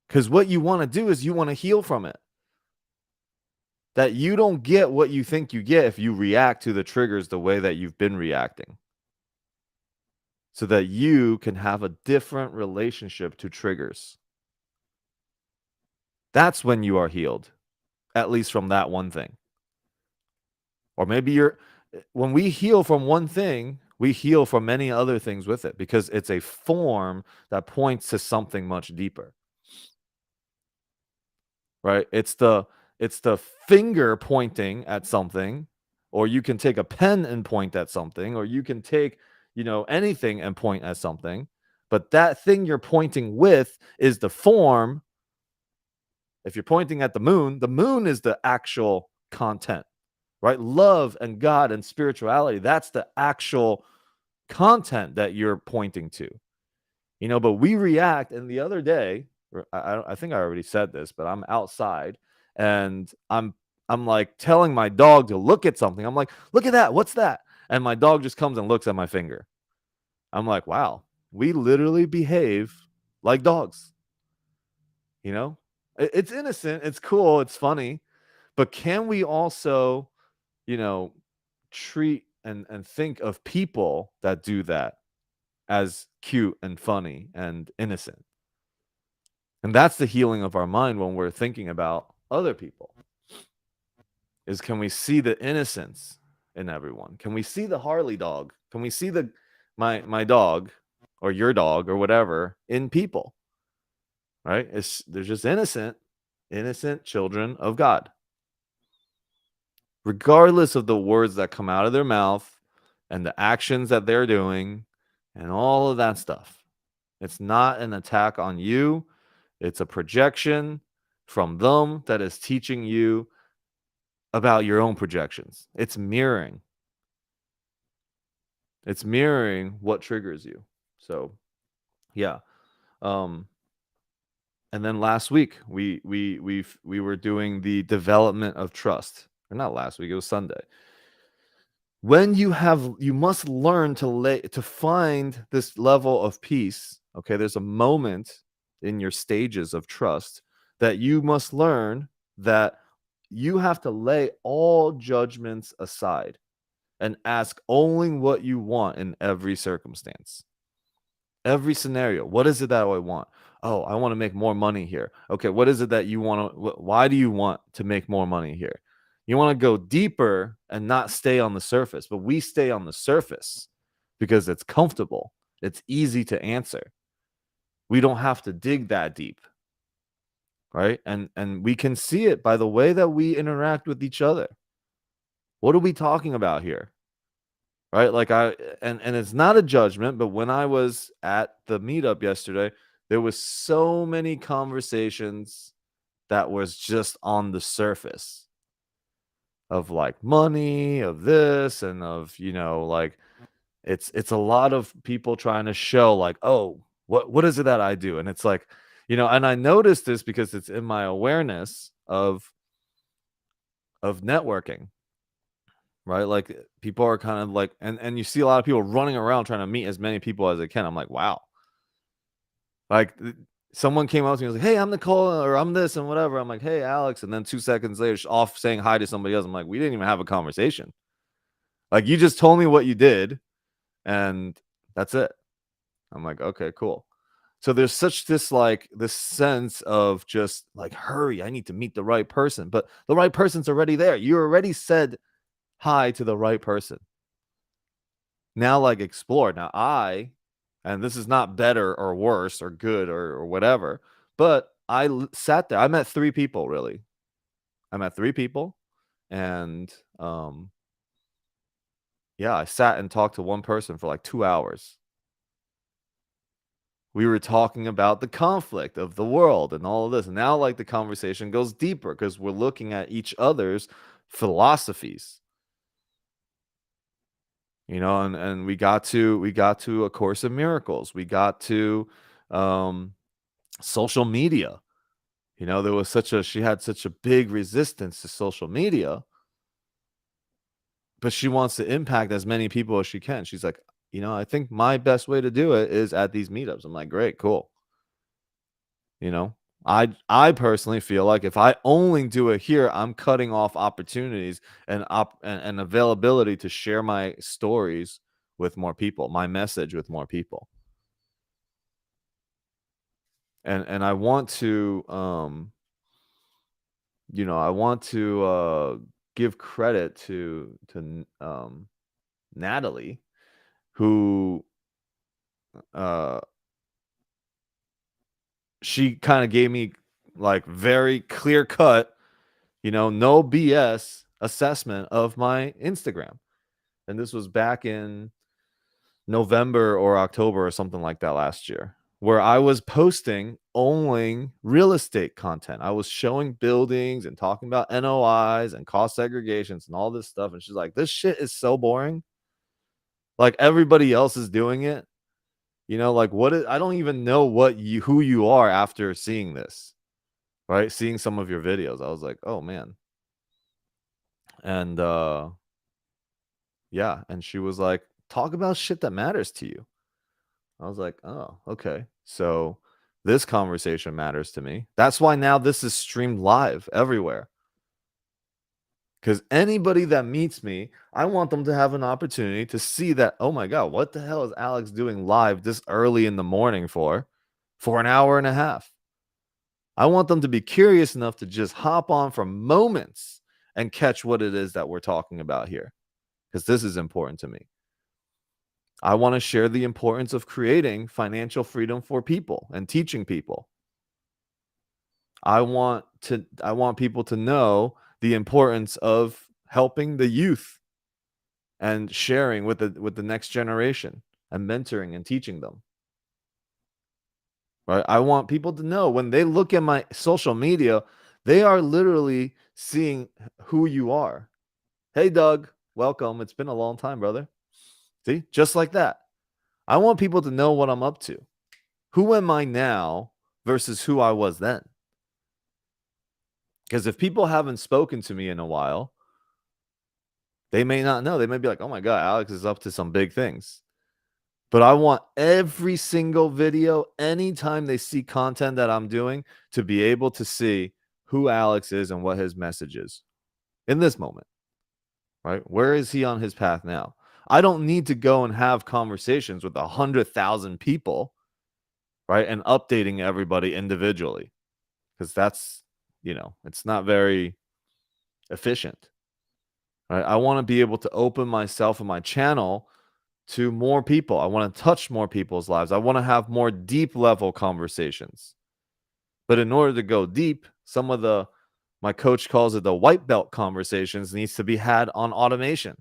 Because what you want to do is you want to heal from it. That you don't get what you think you get if you react to the triggers the way that you've been reacting. So that you can have a different relationship to triggers. That's when you are healed, at least from that one thing. Or maybe when we heal from one thing, we heal from many other things with it, because it's a form that points to something much deeper. Right? It's the finger pointing at something, or you can take a pen and point at something, or you can take, anything and point at something. But that thing you're pointing with is the form. If you're pointing at the moon is the actual content, right? Love and God and spirituality, that's the actual content that you're pointing to. But we react. And the other day, I think I already said this, but I'm outside and I'm like telling my dog to look at something. I'm like, look at that. What's that? And my dog just comes and looks at my finger. I'm like, wow, we literally behave like dogs. It's innocent. It's cool. It's funny. But can we also, treat and think of people that do that as cute and funny and innocent? And that's the healing of our mind when we're thinking about other people. Is, can we see the innocence in everyone? Can we see the Harley dog? Can we see my dog or your dog or whatever in people? Right? They're just innocent children of God. Regardless of the words that come out of their mouth and the actions that they're doing and all of that stuff. It's not an attack on you. It's a projection from them that is teaching you about your own projections. It's mirroring. It's mirroring what triggers you. So, yeah. And then last week we were doing the development of trust. Or not last week, it was Sunday. When you must learn to find this level of peace. Okay, there's a moment in your stages of trust that you must learn that you have to lay all judgments aside and ask only what you want in every circumstance. Every scenario. What is it that I want? Oh, I want to make more money here. Okay, what is it that you want to why do you want to make more money here? You want to go deeper and not stay on the surface, but we stay on the surface because it's comfortable. It's easy to answer. We don't have to dig that deep, right? And we can see it by the way that we interact with each other. What are we talking about here? Right? Like and it's not a judgment, but when I was at the meetup yesterday, there was so many conversations that was just on the surface of like money, of this and of, like it's a lot of people trying to show like, oh, what is it that I do? And it's like, and I noticed this because it's in my awareness of networking, right? Like people are kind of like, and you see a lot of people running around trying to meet as many people as they can. I'm like, wow. Like someone came up to me and was like, hey, I'm Nicole or I'm this and whatever. I'm like, hey, Alex. And then 2 seconds later, she's off saying hi to somebody else. I'm like, we didn't even have a conversation. Like you just told me what you did and that's it. I'm like, okay, cool. So there's such this sense of just like, hurry, I need to meet the right person. But the right person's already there. You already said hi to the right person. Now, like, explore. Now, and this is not better or worse or good or whatever, but sat there. I met 3 people, really. I met 3 people. And, yeah, I sat and talked to one person for like 2 hours. We were talking about the conflict of the world and all of this. And now, like, the conversation goes deeper because we're looking at each other's philosophies. And we got to A Course in Miracles. We got to social media. There was she had such a big resistance to social media, but she wants to impact as many people as she can. She's like, I think my best way to do it is at these meetups. I'm like, great, cool. I personally feel like if I only do it here, I'm cutting off opportunities and availability to share my stories with more people, my message with more people. And I want to give credit to Natalie, who she kind of gave me like very clear cut, no BS assessment of my Instagram. And this was back in November or October or something like that last year, where I was posting only real estate content. I was showing buildings and talking about NOIs and cost segregations and all this stuff. And she's like, this shit is so boring. Like everybody else is doing it. Like I don't even know who you are after seeing this, right? Seeing some of your videos. I was like, oh man. And yeah. And she was like, talk about shit that matters to you. I was like, oh, okay. So this conversation matters to me. That's why now this is streamed live everywhere. Because anybody that meets me, I want them to have an opportunity to see that, oh my God, what the hell is Alex doing live this early in the morning for an hour and a half? I want them to be curious enough to just hop on for moments and catch what it is that we're talking about here. Because this is important to me. I want to share the importance of creating financial freedom for people and teaching people. I want people to know the importance of helping the youth and sharing with the next generation and mentoring and teaching them. Right? I want people to know when they look at my social media, they are literally seeing who you are. Hey, Doug, welcome. It's been a long time, brother. See, just like that. I want people to know what I'm up to. Who am I now versus who I was then? Because if people haven't spoken to me in a while, they may not know. They may be like, oh my God, Alex is up to some big things. But I want every single video, anytime they see content that I'm doing, to be able to see who Alex is and what his message is in this moment. Right? Where is he on his path now? I don't need to go and have conversations with 100,000 people, right? And updating everybody individually, because that's, it's not very efficient. Right? I want to be able to open myself and my channel to more people. I want to touch more people's lives. I want to have more deep level conversations. But in order to go deep, some of my coach calls it the white belt conversations, needs to be had on automation.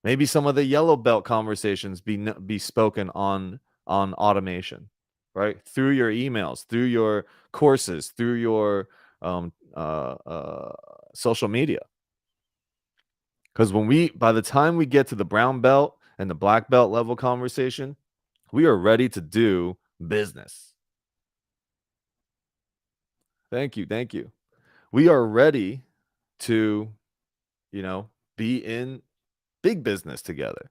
Maybe some of the yellow belt conversations be spoken on automation, right? Through your emails, through your courses, through your social media. Because by the time we get to the brown belt and the black belt level conversation, we are ready to do business. Thank you. We are ready to, be in big business together.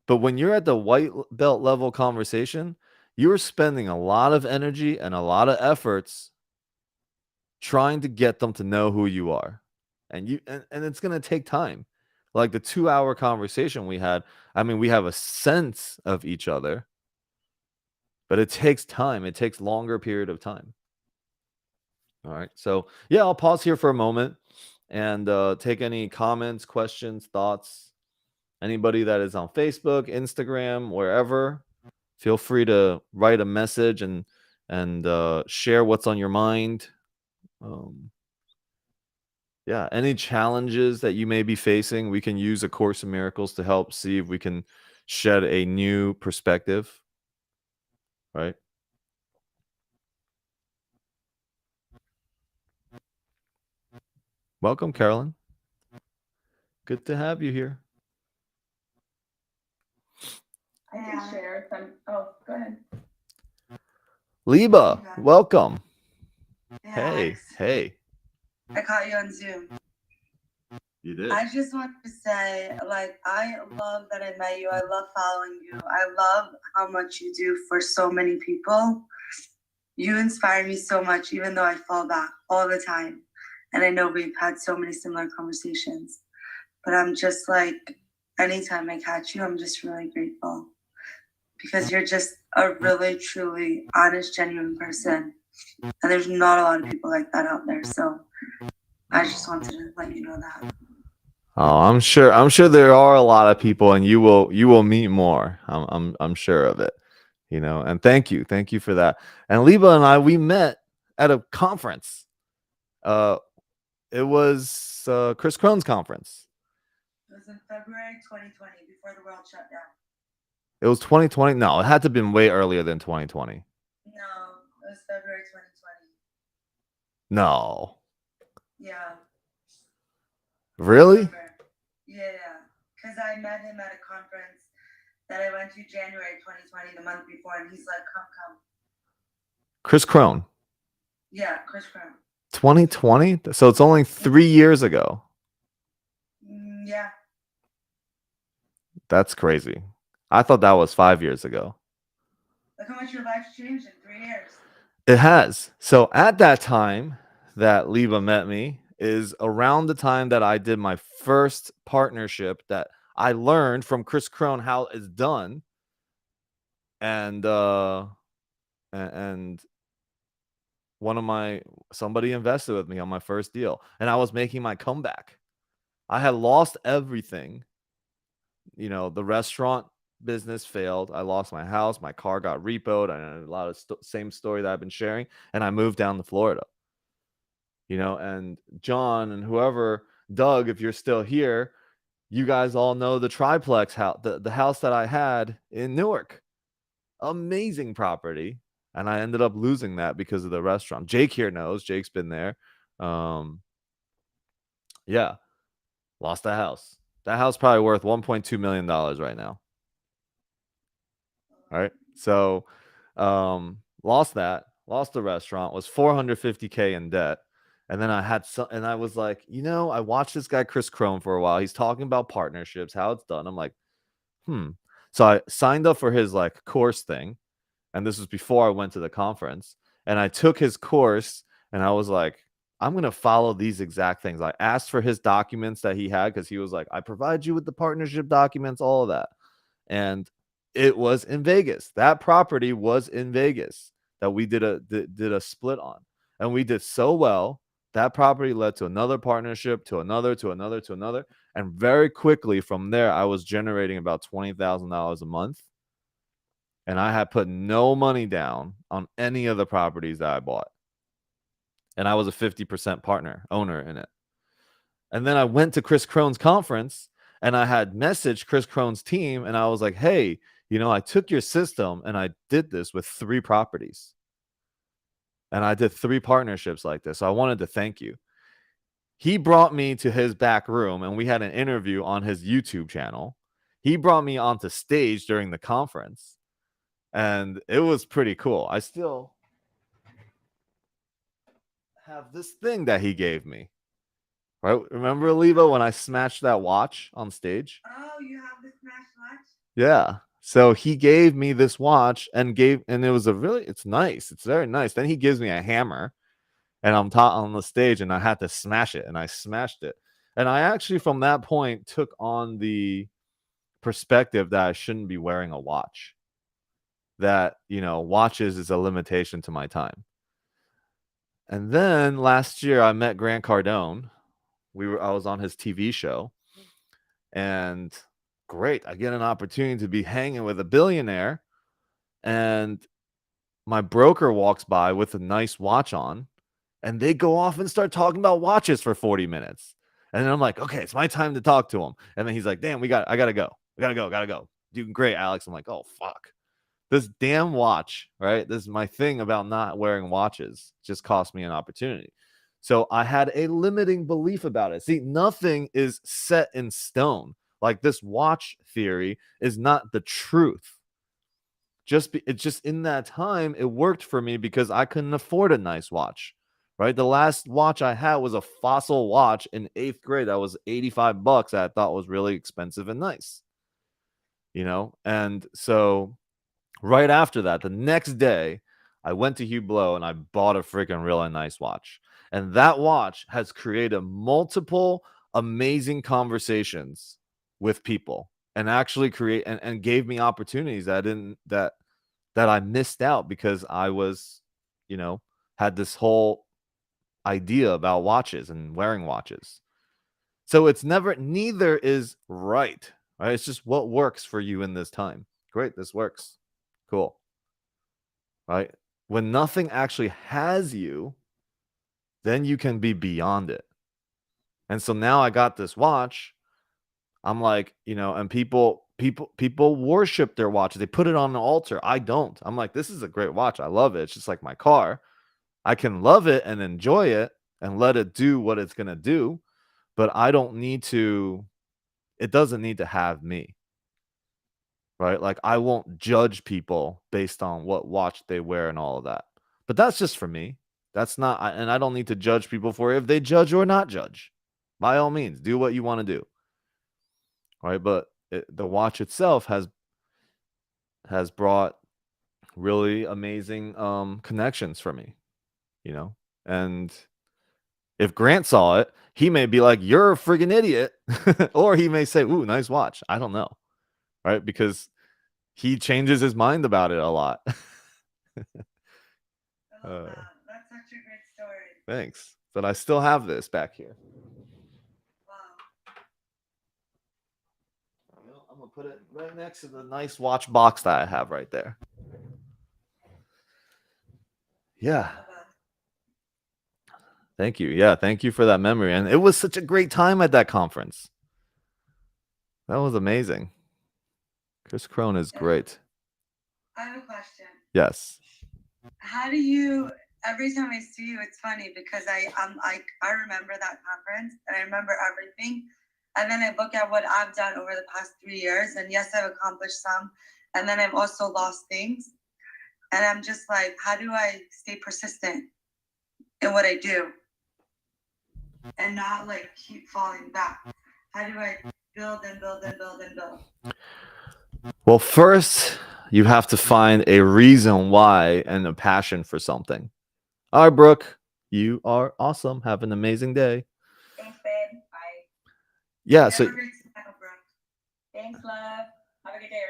But when you're at the white belt level conversation, you're spending a lot of energy and a lot of efforts trying to get them to know who you are. And it's going to take time. Like the 2-hour conversation we had, I mean, we have a sense of each other, but it takes time. It takes longer period of time. All right. So yeah, I'll pause here for a moment and take any comments, questions, thoughts. Anybody that is on Facebook, Instagram, wherever, feel free to write a message and share what's on your mind. Yeah, any challenges that you may be facing, we can use A Course in Miracles to help see if we can shed a new perspective, right? Welcome, Carolyn. Good to have you here. I can share some. Oh, go ahead. Liba, welcome. Yeah, Hey. I caught you on Zoom. You did. I just wanted to say, I love that I met you. I love following you. I love how much you do for so many people. You inspire me so much, even though I fall back all the time. And I know we've had so many similar conversations. But I'm just anytime I catch you, I'm just really grateful. Because you're just a really, truly honest, genuine person. And there's not a lot of people like that out there. So I just wanted to let you know that. Oh, I'm sure there are a lot of people, and you will meet more. I'm sure of it. And thank you for that. And Liba and I, we met at a conference. It was Chris Crohn's conference. It was in February 2020, before the world shut down. It was 2020. No, it had to have been way earlier than 2020. No, it was February 2020. No. Yeah. Really? Yeah. Because I met him at a conference that I went to January 2020, the month before, and he's like, come. Chris Crohn. Yeah, Chris Crown. 2020? So it's only 3 years ago. Yeah. That's crazy. I thought that was 5 years ago. Look how much your life's changed in 3 years. It has. So at that time that Liba met me is around the time that I did my first partnership that I learned from Chris Crohn how it's done. And somebody invested with me on my first deal, and I was making my comeback. I had lost everything. The restaurant business failed. I lost my house. My car got repoed. I had a lot of same story that I've been sharing. And I moved down to Florida. And John and whoever, Doug, if you're still here, you guys all know the triplex house, the house that I had in Newark. Amazing property. And I ended up losing that because of the restaurant. Jake here knows. Jake's been there. Yeah. Lost the house. That house probably worth $1.2 million right now. All right. So lost the restaurant, was $450K in debt. And then I was like, I watched this guy, Chris Crohn, for a while. He's talking about partnerships, how it's done. I'm like, So I signed up for his course thing. And this was before I went to the conference. And I took his course and I was like, I'm going to follow these exact things. I asked for his documents that he had because he was like, I provide you with the partnership documents, all of that. And it was in Vegas. That property was in Vegas that we did a split on. And we did so well. That property led to another partnership, to another. And very quickly from there, I was generating about $20,000 a month. And I had put no money down on any of the properties that I bought. And I was a 50% owner in it. And then I went to Chris Crone's conference and I had messaged Chris Crone's team. And I was like, hey, I took your system and I did this with 3 properties. And I did 3 partnerships like this. So I wanted to thank you. He brought me to his back room and we had an interview on his YouTube channel. He brought me onto stage during the conference. And it was pretty cool. I still have this thing that he gave me. Right? Remember, Aliva, when I smashed that watch on stage? Oh, you have the smash watch? Yeah. So he gave me this watch and it was it's nice. It's very nice. Then he gives me a hammer and I'm on the stage and I had to smash it and I smashed it. And I actually from that point took on the perspective that I shouldn't be wearing a watch. That, watches is a limitation to my time. And then last year I met Grant Cardone. I was on his TV show and great. I get an opportunity to be hanging with a billionaire and my broker walks by with a nice watch on and they go off and start talking about watches for 40 minutes. And then I'm like, okay, it's my time to talk to him. And then he's like, damn, I gotta go. Gotta go. Doing great, Alex. I'm like, oh, fuck. This damn watch, right? This is my thing about not wearing watches. Just cost me an opportunity. So I had a limiting belief about it. See, nothing is set in stone. Like this watch theory is not the truth. It's just in that time, it worked for me because I couldn't afford a nice watch, right? The last watch I had was a Fossil watch in 8th grade. That was $85 that I thought was really expensive and nice, And so right after that, the next day, I went to Hublot and I bought a freaking really nice watch. And that watch has created multiple amazing conversations with people and actually and gave me opportunities that I missed out because I was, had this whole idea about watches and wearing watches. So it's neither is right? It's just what works for you in this time. Great, this works. Cool. Right? When nothing actually has you, then you can be beyond it. And so now I got this watch. I'm like, and people worship their watches. They put it on an altar. I don't. I'm like, this is a great watch. I love it. It's just like my car. I can love it and enjoy it and let it do what it's going to do, but I don't need to. It doesn't need to have me. Right? Like I won't judge people based on what watch they wear and all of that. But that's just for me. That's not, and I don't need to judge people for if they judge or not judge. By all means, do what you want to do. Right? But the watch itself has brought really amazing connections for me, And if Grant saw it, he may be like, "You're a friggin' idiot," or he may say, "Ooh, nice watch." I don't know. Right? Because he changes his mind about it a lot. I love that. That's such a great story. Thanks. But I still have this back here. Wow. I'm going to put it right next to the nice watch box that I have right there. Yeah. I love that. Thank you. Yeah, thank you for that memory. And it was such a great time at that conference. That was amazing. Chris Crone is great. I have a question. Yes. How do you? Every time I see you, it's funny because I remember that conference and I remember everything, and then I look at what I've done over the past 3 years, and yes, I've accomplished some, and then I've also lost things, and I'm just like, how do I stay persistent in what I do and not like keep falling back? How do I build and build and build and build? Well, first, you have to find a reason why and a passion for something. All right, Brooke, You are awesome. Have an amazing day. Thanks, babe. Bye. Yeah. Never So hurts to have a friend. Thanks, love. Have a good day,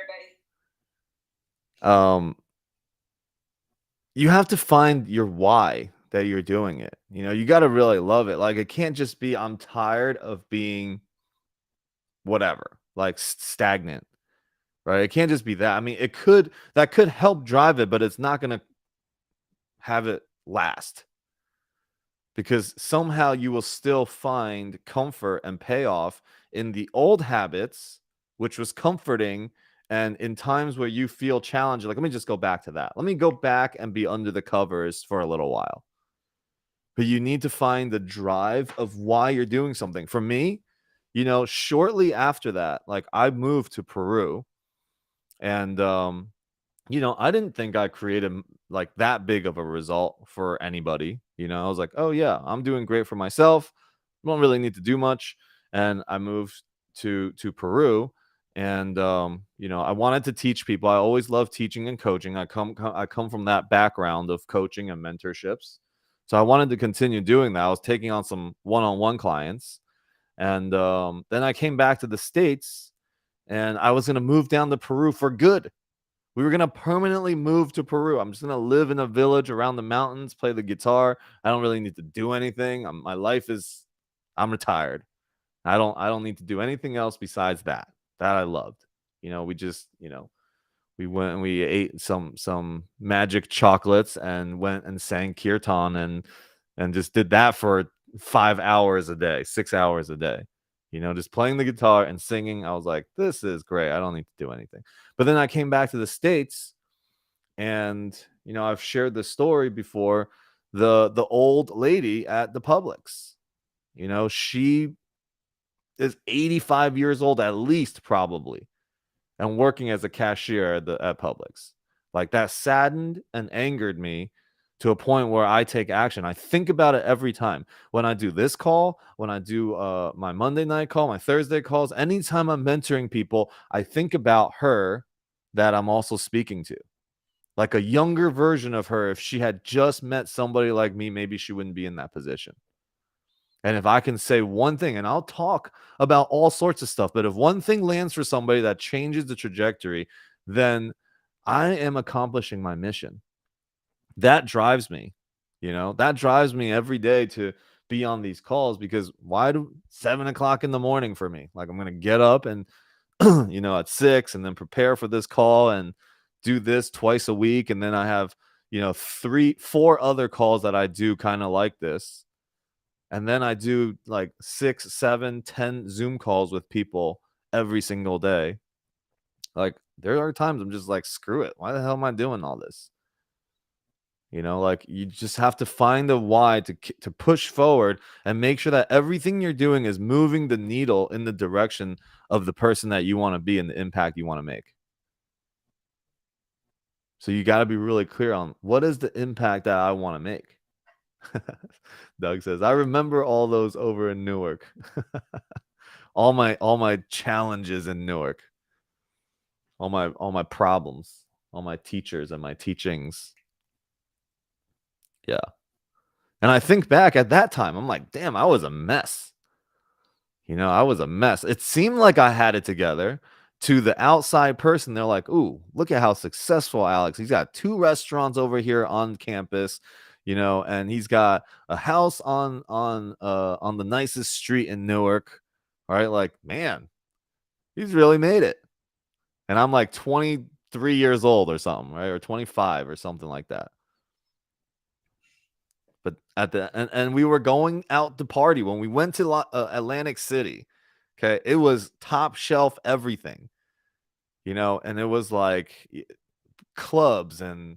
everybody. you have to find your why that you're doing it. You got to really love it. Like, it can't just be, I'm tired of being whatever, like stagnant, right? It can't just be that. I mean, that could help drive it, but it's not going to have it last, because somehow you will still find comfort and payoff in the old habits, which was comforting. And in times where you feel challenged, like, let me just go back to that. Let me go back and be under the covers for a little while. But you need to find the drive of why you're doing something. For me, shortly after that, like, I moved to Peru, and I didn't think I created like that big of a result for anybody. I was like, oh yeah, I'm doing great for myself. Don't really need to do much. And I moved to Peru, and I wanted to teach people. I always loved teaching and coaching. I come from that background of coaching and mentorships. So I wanted to continue doing that. I was taking on some one-on-one clients. And then I came back to the States, and I was going to move down to Peru for good. We were going to permanently move to Peru. I'm just going to live in a village around the mountains, play the guitar. I don't really need to do anything. I'm retired. I don't need to do anything else besides that. That I loved. We just, we went and we ate some magic chocolates and went and sang kirtan and just did that for 5 hours a day, 6 hours a day. Just playing the guitar and singing. I was like, this is great. I don't need to do anything. But then I came back to the States, and I've shared this story before. The old lady at the Publix, she is 85 years old at least, probably, and working as a cashier at Publix. Like, that saddened and angered me to a point where I take action. I think about it every time when I do this call, when I do my Monday night call, my Thursday calls. Anytime I'm mentoring people, I think about her that I'm also speaking to, like a younger version of her. If she had just met somebody like me, maybe she wouldn't be in that position. And if I can say one thing, and I'll talk about all sorts of stuff, but if one thing lands for somebody that changes the trajectory, then I am accomplishing my mission. That drives me, that drives me every day to be on these calls. Because why do 7 o'clock in the morning for me? Like, I'm going to get up and, at 6, and then prepare for this call and do this twice a week. And then I have, 4 other calls that I do kind of like this. And then I do like 6, 7, 10 Zoom calls with people every single day. Like, there are times I'm just like, screw it. Why the hell am I doing all this? Like, you just have to find a why to push forward and make sure that everything you're doing is moving the needle in the direction of the person that you want to be and the impact you want to make. So you got to be really clear on what is the impact that I want to make. Doug says, I remember all those over in Newark. all my challenges in Newark. All my problems, all my teachers and my teachings. Yeah. And I think back at that time, I'm like, damn, I was a mess. I was a mess. It seemed like I had it together. To the outside person, they're like, ooh, look at how successful Alex. He's got 2 restaurants over here on campus, and he's got a house on the nicest street in Newark. All right, like, man, he's really made it. And I'm like 23 years old or something, right? Or 25 or something like that. But and we were going out to party when we went to Atlantic City. Okay, it was top shelf everything, and it was like clubs and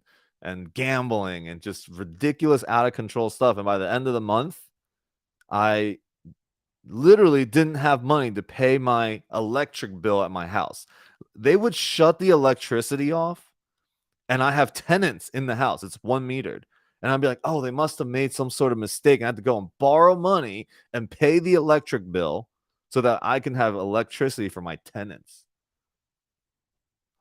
gambling and just ridiculous, out of control stuff. And by the end of the month, I literally didn't have money to pay my electric bill at my house. They would shut the electricity off, and I have tenants in the house. It's 1 metered. And I'd be like, oh, they must have made some sort of mistake. And I had to go and borrow money and pay the electric bill so that I can have electricity for my tenants.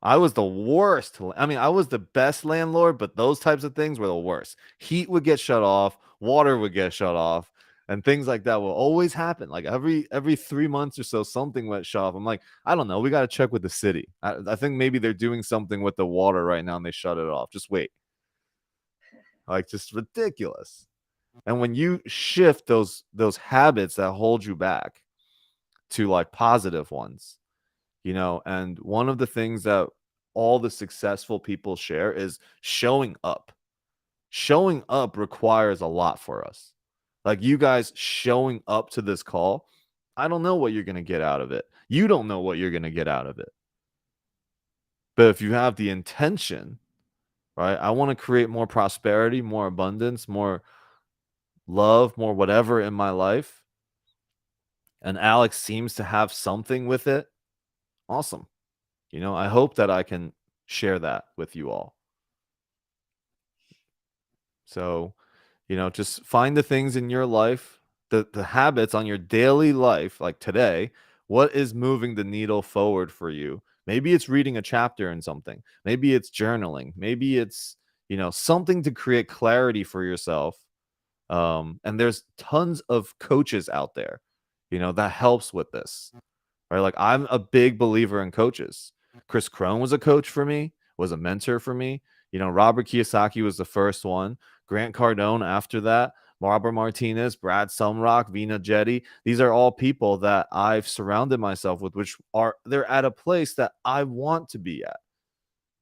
I was the worst. I mean, I was the best landlord, but those types of things were the worst. Heat would get shut off, water would get shut off, and things like that will always happen. Like every 3 months or so, something went shut off. I'm like, I don't know. We got to check with the city. I think maybe they're doing something with the water right now and they shut it off. Just wait. Like, just ridiculous. And when you shift those habits that hold you back to like positive ones, you know, and one of the things that all the successful people share is showing up. Showing up requires a lot for us. Like, you guys showing up to this call, I don't know what you're going to get out of it. You don't know what you're going to get out of it. But if you have the intention, right? I want to create more prosperity, more abundance, more love, more whatever in my life. And Alex seems to have something with it. Awesome. You know, I hope that I can share that with you all. So, you know, just find the things in your life, the habits on your daily life, like today, what is moving the needle forward for you? Maybe it's reading a chapter in something. Maybe it's journaling. Maybe it's, you know, something to create clarity for yourself. And there's tons of coaches out there, you know, that helps with this, right? Like, I'm a big believer in coaches. Chris Crone was a coach for me, was a mentor for me. You know, Robert Kiyosaki was the first one. Grant Cardone after that. Barbara Martinez, Brad Sumrock, Vina Jetty. These are all people that I've surrounded myself with, which they're at a place that I want to be at,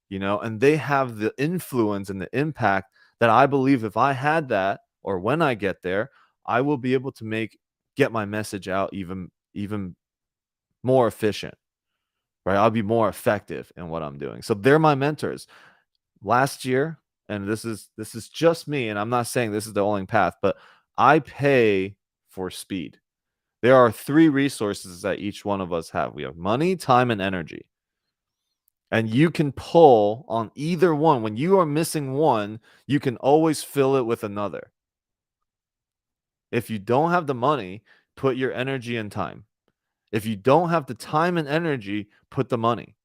you know, and they have the influence and the impact that I believe if I had that, or when I get there, I will be able to get my message out even more efficient, right? I'll be more effective in what I'm doing. So they're my mentors. Last year, and this is just me, and I'm not saying this is the only path, but I pay for speed. There are 3 resources that each one of us have. We have money, time, and energy. And you can pull on either one. When you are missing one, you can always fill it with another. If you don't have the money, put your energy and time. If you don't have the time and energy, put the money.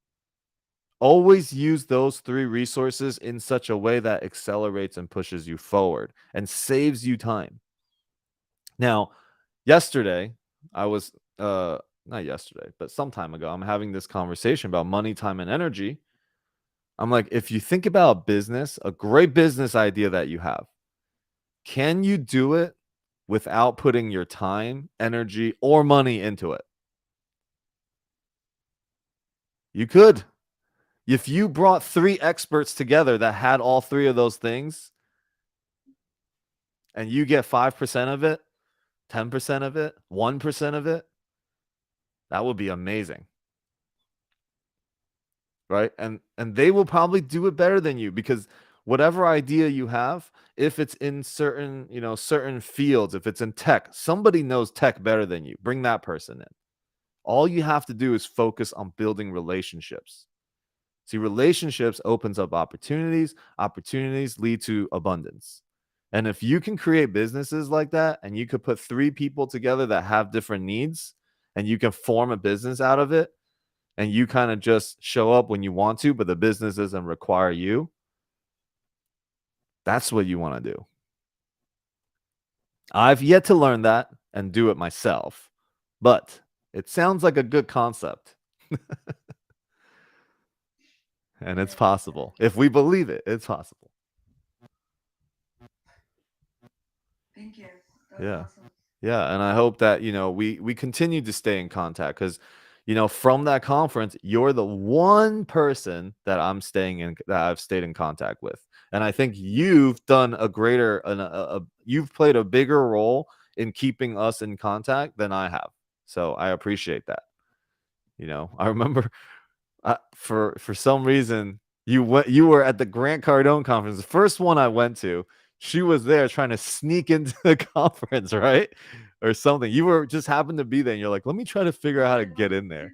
Always use those 3 resources in such a way that accelerates and pushes you forward and saves you time. Now, yesterday, I was not yesterday, but some time ago, I'm having this conversation about money, time, and energy. I'm like, if you think about business, a great business idea that you have, can you do it without putting your time, energy, or money into it? You could. If you brought 3 experts together that had all 3 of those things, and you get 5% of it, 10% of it, 1% of it, that would be amazing. Right? And they will probably do it better than you, because whatever idea you have, if it's in certain, you know, certain fields, if it's in tech, somebody knows tech better than you. Bring that person in. All you have to do is focus on building relationships. See, relationships opens up opportunities. Opportunities lead to abundance. And if you can create businesses like that, and you could put 3 people together that have different needs, and you can form a business out of it, and you kind of just show up when you want to, but the business doesn't require you, that's what you want to do. I've yet to learn that and do it myself, but it sounds like a good concept. And it's possible. If we believe it, it's possible. Thank you. That was Yeah. awesome. Yeah. And I hope that, you know, we continue to stay in contact, because, you know, from that conference, you're the one person that I've stayed in contact with. And I think you've done you've played a bigger role in keeping us in contact than I have. So I appreciate that. You know, I remember for some reason you were at the Grant Cardone conference, the first one I went to. She was there trying to sneak into the conference, right? Or something. You were just happened to be there, and you're like, let me try to figure out how to get in there.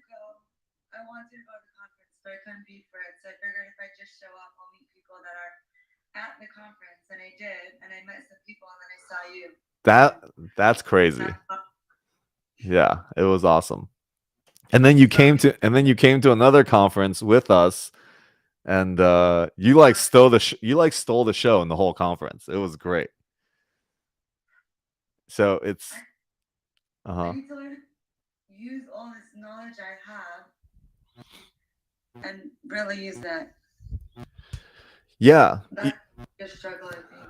I wanted to go to the conference, but I couldn't be for it. So I figured if I just show up, I'll meet people that are at the conference. And I did. And I met some people, and then I saw you. That's crazy. Yeah, it was awesome. And then you came to another conference with us And you like stole the show in the whole conference. It was great. So it's I need to learn to use all this knowledge I have and really use that. yeah. That's a struggle, I think.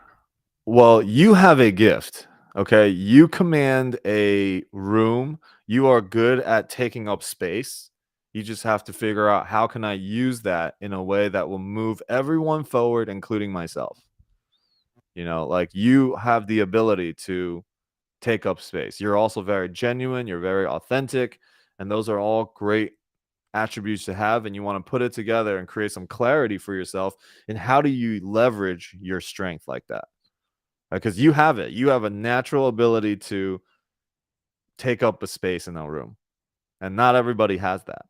Well, you have a gift. Okay. You command a room. You are good at taking up space. You just have to figure out how can I use that in a way that will move everyone forward, including myself. You know, like you have the ability to take up space. You're also very genuine, you're very authentic, and those are all great attributes to have, and you want to put it together and create some clarity for yourself. And how do you leverage your strength like that? Because you have it. You have a natural ability to take up a space in a room. And not everybody has that.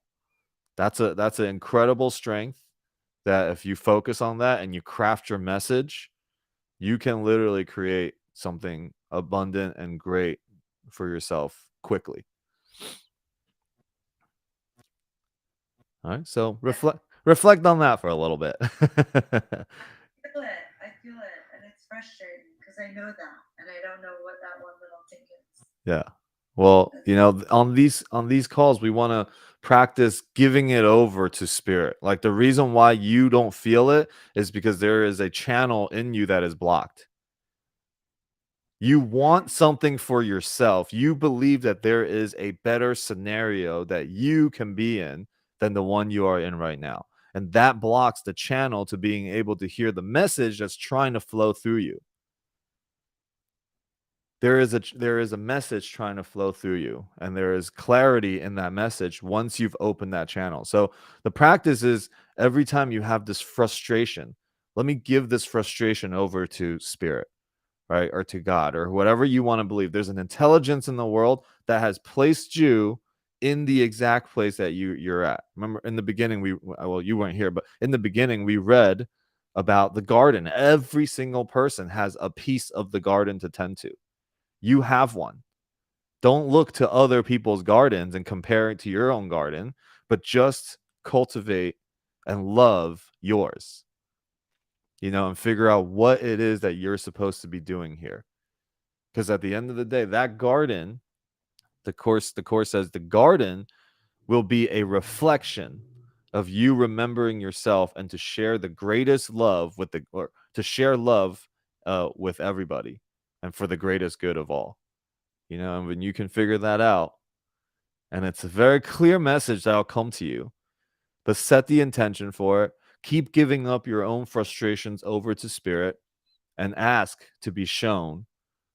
That's an incredible strength that if you focus on that and you craft your message, you can literally create something abundant and great for yourself quickly. All right. So reflect on that for a little bit. I feel it, and it's frustrating because I know that, and I don't know what that one little thing is. Yeah. Well, you know, on these calls, we want to practice giving it over to spirit. Like the reason why you don't feel it is because there is a channel in you that is blocked. You want something for yourself. You believe that there is a better scenario that you can be in than the one you are in right now. And that blocks the channel to being able to hear the message that's trying to flow through you. There is a message trying to flow through you, and there is clarity in that message once you've opened that channel. So the practice is every time you have this frustration, let me give this frustration over to spirit, right? Or to God, or whatever you want to believe. There's an intelligence in the world that has placed you in the exact place that you're at. Remember in the beginning, you weren't here, but in the beginning we read about the garden. Every single person has a piece of the garden to tend to. You have one. Don't look to other people's gardens and compare it to your own garden, but just cultivate and love yours. You know, and figure out what it is that you're supposed to be doing here. Because at the end of the day, that garden, the course says the garden will be a reflection of you remembering yourself and to share the greatest love to share love with everybody and for the greatest good of all. You know, and when you can figure that out, and it's a very clear message that'll come to you, but set the intention for it. Keep giving up your own frustrations over to spirit and ask to be shown,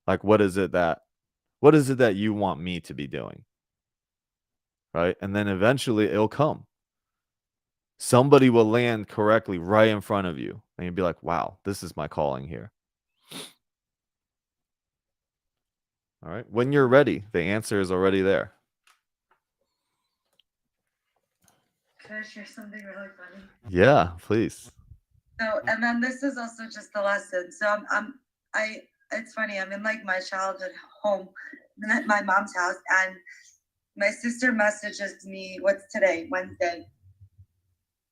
like, what is it that you want me to be doing? Right? And then eventually it'll come. Somebody will land correctly right in front of you. And you'll be like, wow, this is my calling here. All right. When you're ready, the answer is already there. Can I share something really funny? Yeah, please. So, and then this is also just the lesson. So it's funny. I'm in like my childhood home, at my mom's house, and my sister messages me. What's today? Wednesday.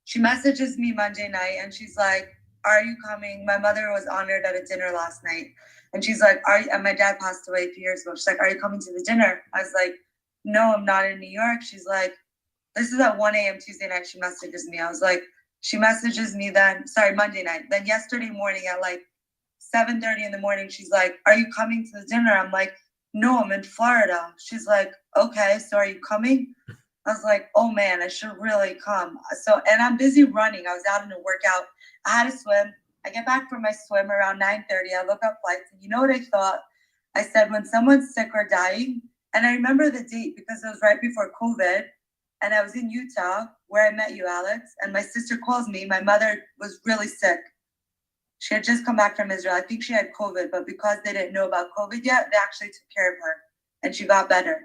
She messages me Monday night, and she's like, "Are you coming?" My mother was honored at a dinner last night, and she's like, and my dad passed away a few years ago. She's like, "Are you coming to the dinner?" I was like, "No, I'm not in New York." She's like, this is at 1 a.m. Tuesday night. She messages me. I was like, she messages me Monday night. Then yesterday morning at like 7:30 in the morning, she's like, "Are you coming to the dinner?" I'm like, "No, I'm in Florida." She's like, "Okay, so are you coming?" I was like, "Oh man, I should really come." So, and I'm busy running. I was out in a workout. I had to swim. I get back from my swim around 9:30. I look up flights, and you know what I thought? I said, when someone's sick or dying, and I remember the date because it was right before COVID, and I was in Utah where I met you, Alex, and my sister calls me. My mother was really sick. She had just come back from Israel. I think she had COVID, but because they didn't know about COVID yet, they actually took care of her, and she got better.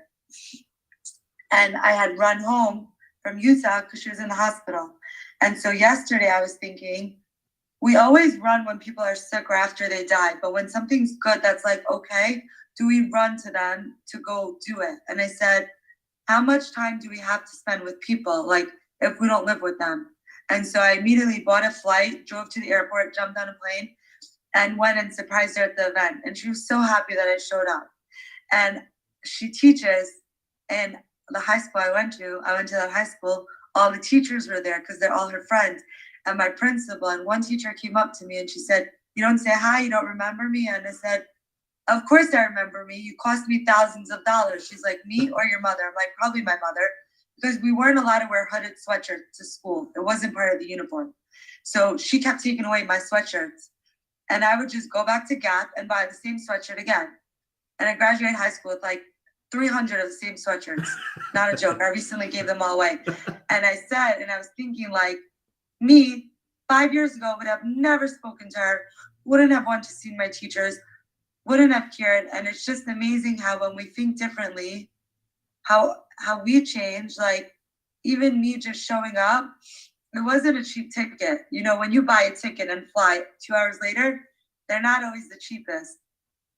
And I had run home from Utah because she was in the hospital. And so yesterday I was thinking, we always run when people are sick or after they die, but when something's good, that's like, okay, do we run to them to go do it? And I said, how much time do we have to spend with people, like if we don't live with them? And so I immediately bought a flight, drove to the airport, jumped on a plane, and went and surprised her at the event. And she was so happy that I showed up. And she teaches in the high school I went to that high school. All the teachers were there because they're all her friends. And my principal and one teacher came up to me and she said, "You don't say hi, you don't remember me?" And I said, "Of course I remember me. You cost me thousands of dollars." She's like, "Me or your mother?" I'm like, "Probably my mother." Because we weren't allowed to wear hooded sweatshirts to school. It wasn't part of the uniform. So she kept taking away my sweatshirts. And I would just go back to Gap and buy the same sweatshirt again. And I graduated high school with like 300 of the same sweatshirts. Not a joke. I recently gave them all away. And I said, and I was thinking like, me 5 years ago would have never spoken to her, wouldn't have wanted to see my teachers, wouldn't have cared. And it's just amazing how when we think differently, how we change. Like even me just showing up, it wasn't a cheap ticket. You know, when you buy a ticket and fly 2 hours later, they're not always the cheapest.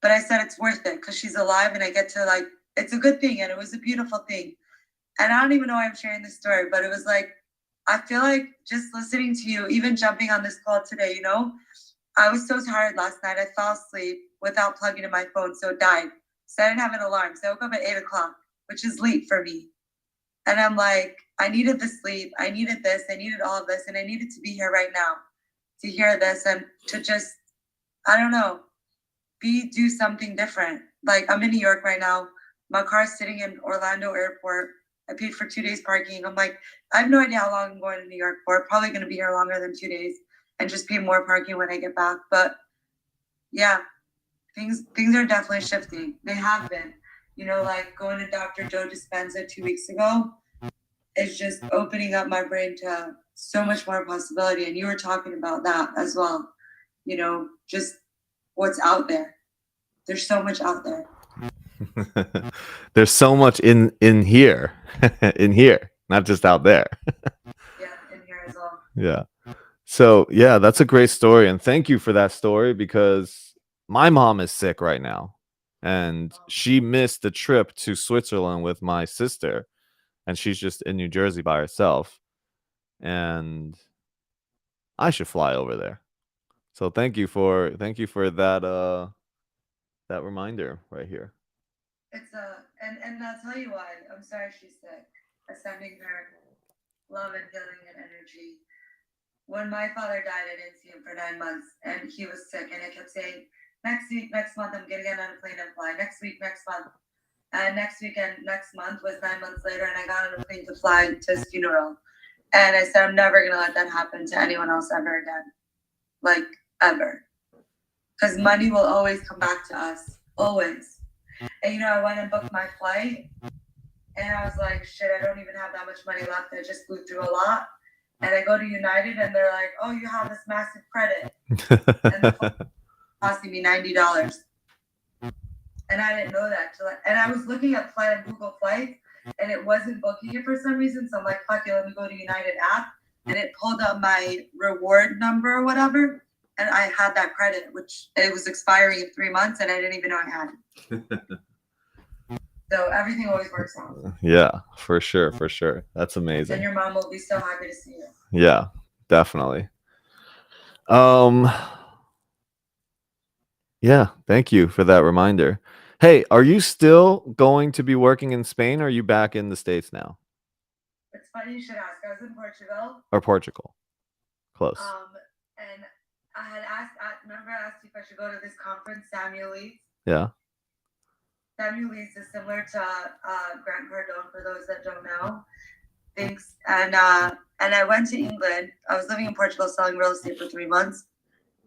But I said it's worth it because she's alive and I get to like, it's a good thing. And it was a beautiful thing. And I don't even know why I'm sharing this story, but it was like, I feel like just listening to you, even jumping on this call today, you know, I was so tired last night. I fell asleep without plugging in my phone. So it died. So I didn't have an alarm. So I woke up at 8 o'clock, which is late for me. And I'm like, I needed the sleep. I needed this. I needed all of this. And I needed to be here right now to hear this and to just, I don't know, do something different. Like I'm in New York right now. My car's sitting in Orlando airport. I paid for 2 days parking. I'm like, I have no idea how long I'm going to New York for. Probably going to be here longer than 2 days and just pay more parking when I get back. But yeah, things are definitely shifting. They have been. You know, like going to Dr. Joe Dispenza 2 weeks ago is just opening up my brain to so much more possibility. And you were talking about that as well. You know, just what's out there. There's so much out there. There's so much in here, in here, not just out there. Yeah, in here as well. Yeah. So yeah, that's a great story, and thank you for that story because my mom is sick right now, and she missed the trip to Switzerland with my sister, and she's just in New Jersey by herself, and I should fly over there. So thank you for that that reminder right here. It's and I'll tell you why. I'm sorry she's sick. I'm sending her love and healing and energy. When my father died, I didn't see him for 9 months, and he was sick, and I kept saying, next week, next month, I'm gonna get on a plane and fly. Next week, next month. And next weekend, next month was 9 months later, and I got on a plane to fly to his funeral. And I said, I'm never gonna let that happen to anyone else ever again. Like, ever. Because money will always come back to us. Always. And you know, I went and booked my flight, and I was like, shit, I don't even have that much money left. I just flew through a lot. And I go to United, and they're like, oh, you have this massive credit. And the flight costing me $90. And I didn't know that. And I was looking at flight on Google Flights, and it wasn't booking it for some reason. So I'm like, fuck it, let me go to United app. And it pulled up my reward number or whatever. And I had that credit, which it was expiring in 3 months, and I didn't even know I had it. So everything always works out. Yeah, for sure. That's And amazing. your mom will be so happy to see you. Yeah, definitely. Yeah, thank you for that reminder. Hey, are you still going to be working in Spain, or are you back in the States now? It's funny you should ask. I was in Portugal. Or Portugal? Close. And I had asked, remember I asked you if I should go to this conference, Samuel Leeds? Yeah. Samuel Leeds is similar to Grant Cardone, for those that don't know. Thanks. And I went to England. I was living in Portugal selling real estate for 3 months.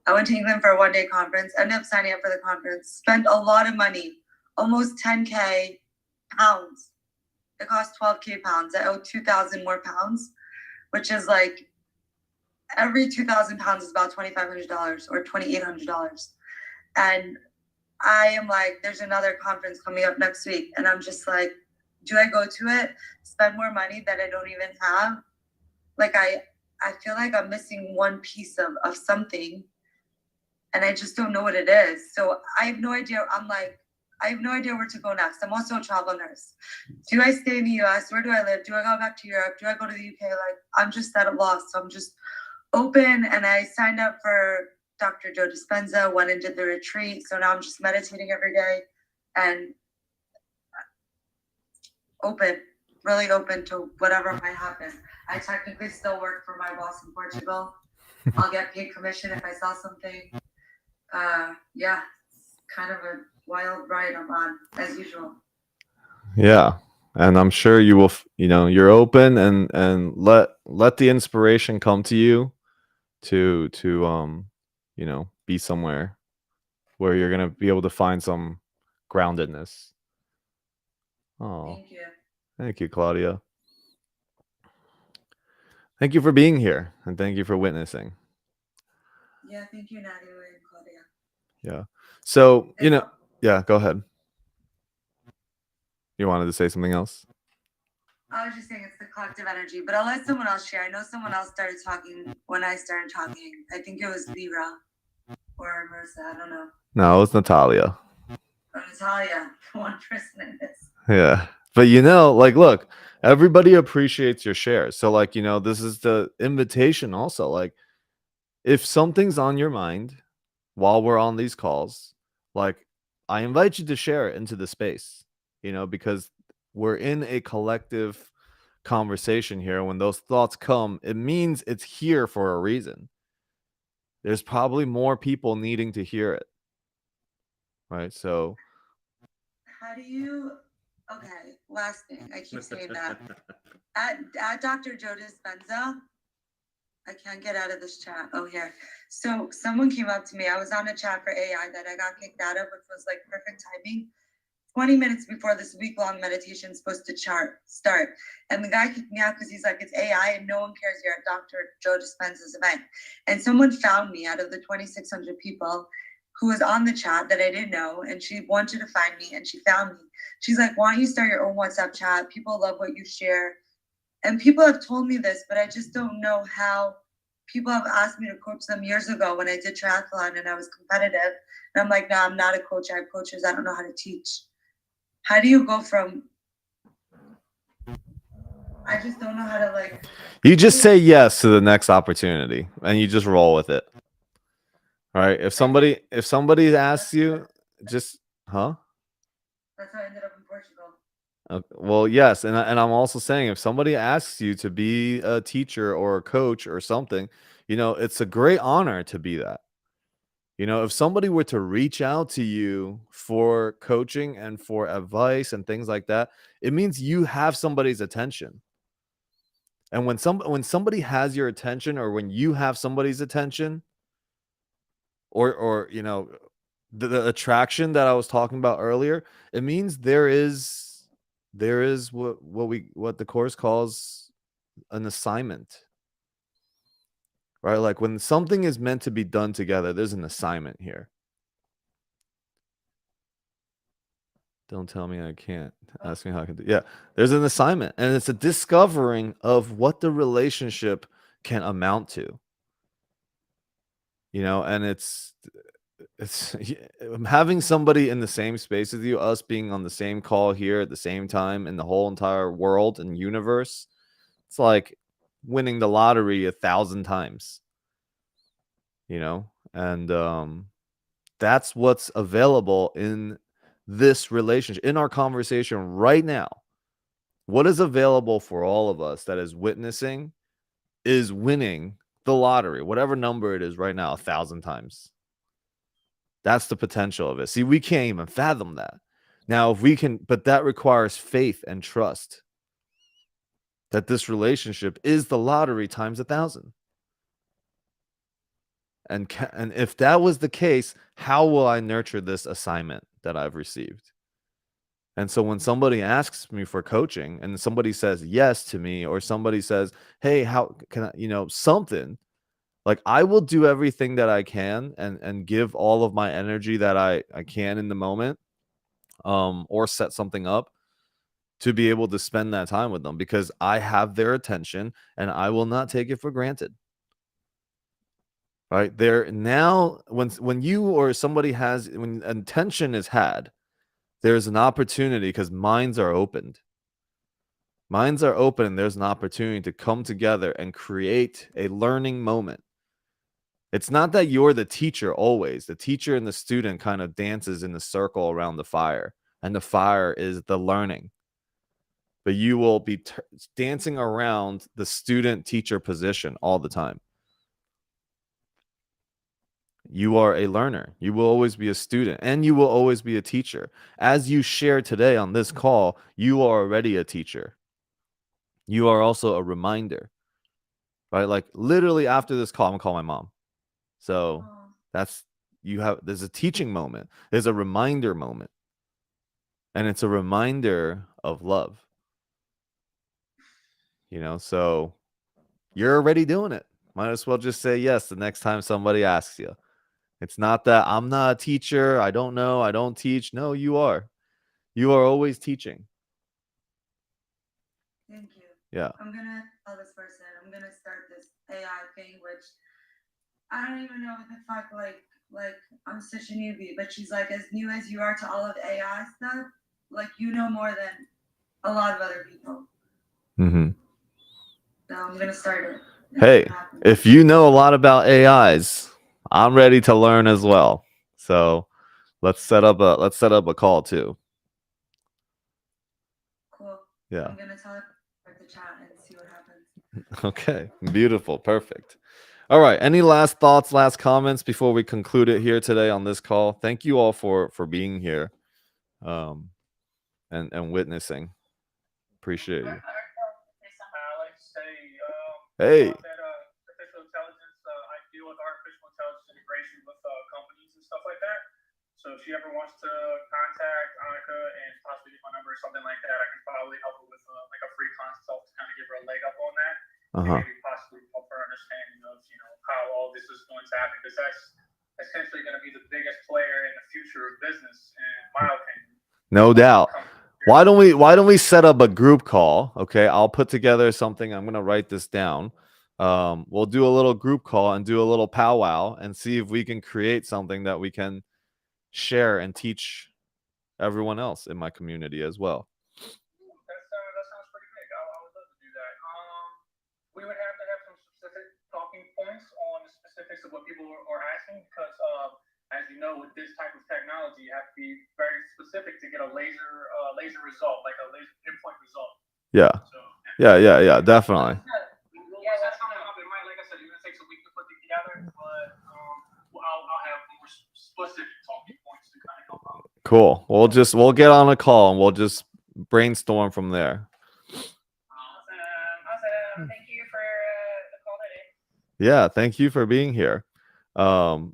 I went to England for a one-day conference, ended up signing up for the conference, spent a lot of money, almost 10K pounds. It cost 12K pounds. I owe 2,000 more pounds, which is like every 2,000 pounds is about $2,500 or $2,800. And I am like, there's another conference coming up next week. And I'm just like, do I go to it, spend more money that I don't even have? Like, I feel like I'm missing one piece of something. And I just don't know what it is. So I have no idea. I'm like, I have no idea where to go next. I'm also a travel nurse. Do I stay in the US? Where do I live? Do I go back to Europe? Do I go to the UK? Like, I'm just at a loss. So I'm just open. And I signed up for Dr. Joe Dispenza, went and did the retreat. So now I'm just meditating every day and open, really open to whatever might happen. I technically still work for my boss in Portugal. I'll get paid commission if I sell something. Yeah, it's kind of a wild ride I'm on, as usual. Yeah. And I'm sure you will, you're open and let the inspiration come to you to be somewhere where you're going to be able to find some groundedness. Oh, Thank you. thank you, Claudia. Thank you for being here and thank you for witnessing. Yeah, thank you, Natalie and Claudia. Yeah. So, yeah, go ahead. You wanted to say something else? I was just saying it's the collective energy, but I'll let someone else share. I know someone else started talking when I started talking. I think it was Vera or Marissa. I don't know. No, it was Natalia. Or Natalia, one person in this. Yeah. But look, everybody appreciates your shares. So this is the invitation also. Like if something's on your mind while we're on these calls, like I invite you to share it into the space, because we're in a collective conversation here. When those thoughts come, it means it's here for a reason. There's probably more people needing to hear it. Right? So How do you? Okay, last thing. I keep saying that. At Dr. Joe Dispenza, I can't get out of this chat. Oh, here. So someone came up to me. I was on a chat for AI that I got kicked out of, which was like perfect timing. 20 minutes before this week-long meditation is supposed to start. And the guy kicked me out because he's like, it's AI and no one cares you're at Dr. Joe Dispenza's event. And someone found me out of the 2,600 people who was on the chat that I didn't know. And she wanted to find me and she found me. She's like, why don't you start your own WhatsApp chat? People love what you share. And people have told me this, but I just don't know how. People have asked me to coach them years ago when I did triathlon and I was competitive. And I'm like, no, I'm not a coach. I have coaches. I don't know how to teach. How do you go from? I just don't know how to you just say yes to the next opportunity and you just roll with it. All right. If somebody asks you, just That's how I ended up in Portugal. well, yes, and I'm also saying if somebody asks you to be a teacher or a coach or something, it's a great honor to be that. If somebody were to reach out to you for coaching and for advice and things like that, it means you have somebody's attention. And when somebody has your attention, or when you have somebody's attention, or the attraction that I was talking about earlier, it means there is what the course calls an assignment. Right? Like when something is meant to be done together, there's an assignment here. Don't tell me I can't. Ask me how I can do. Yeah, there's an assignment, and it's a discovering of what the relationship can amount to. And it's having somebody in the same space with you, us being on the same call here at the same time in the whole entire world and universe. It's like winning the lottery 1,000 times, and that's what's available in this relationship, in our conversation right now. What is available for all of us that is witnessing is winning the lottery, whatever number it is right now, 1,000 times. That's the potential of it. See, we can't even fathom that. Now, if we can, but that requires faith and trust that this relationship is the lottery times 1,000. And if that was the case, how will I nurture this assignment that I've received? And so when somebody asks me for coaching and somebody says yes to me, or somebody says, hey, how can I, something, like I will do everything that I can and give all of my energy that I can in the moment, or set something up to be able to spend that time with them, because I have their attention and I will not take it for granted. Right there now, when you or somebody when attention is had, there's an opportunity because minds are opened. Minds are open, and there's an opportunity to come together and create a learning moment. It's not that you're the teacher always. The teacher and the student kind of dances in a circle around the fire, and the fire is the learning. But you will be dancing around the student teacher position all the time. You are a learner. You will always be a student, and you will always be a teacher. As you share today on this call, you are already a teacher. You are also a reminder, right? Like literally after this call, I'm gonna call my mom. So there's a teaching moment, there's a reminder moment, and it's a reminder of love. So you're already doing it. Might as well just say yes the next time somebody asks you. It's not that I'm not a teacher, I don't know, I don't teach. No, you are. You are always teaching. Thank you. Yeah. I'm gonna tell this person. I'm gonna start this AI thing, which I don't even know what the fuck. Like I'm such a newbie, but she's like as new as you are to all of AI stuff. Like you know more than a lot of other people. Mm-hmm. So I'm gonna start it. Hey, if you know a lot about AIs, I'm ready to learn as well. So let's set up a call too. Cool. Yeah. I'm gonna tell her to chat and see what happens. Okay. Beautiful. Perfect. All right. Any last thoughts, last comments before we conclude it here today on this call? Thank you all for being here, and witnessing. Appreciate you. I like to say, Hey. about that artificial intelligence. I deal with artificial intelligence integration with companies and stuff like that. So if she ever wants to contact Annika and possibly get my number or something like that, I can probably help her with like a free consult to kind of give her a leg up on that, and maybe possibly help her understanding of how all this is going to happen, because that's essentially going to be the biggest player in the future of business, in my opinion. No doubt. Why don't we set up a group call? Okay, I'll put together something. I'm gonna write this down. We'll do a little group call and do a little powwow and see if we can create something that we can share and teach everyone else in my community as well. That sounds pretty big. I would love to do that. We would have to have some specific talking points on the specifics of what people are asking, because as you know, with this type of technology, you have to be very specific to get a laser result, like a laser pinpoint result. Yeah. So, Yeah. Definitely. Yeah, that's something up. It might, like I said, it's gonna take some weeks to put together, but I'll have more specific talking points to kind of help out. Cool. We'll get on a call and we'll just brainstorm from there. Awesome. Thank you for the call today. Yeah, thank you for being here. All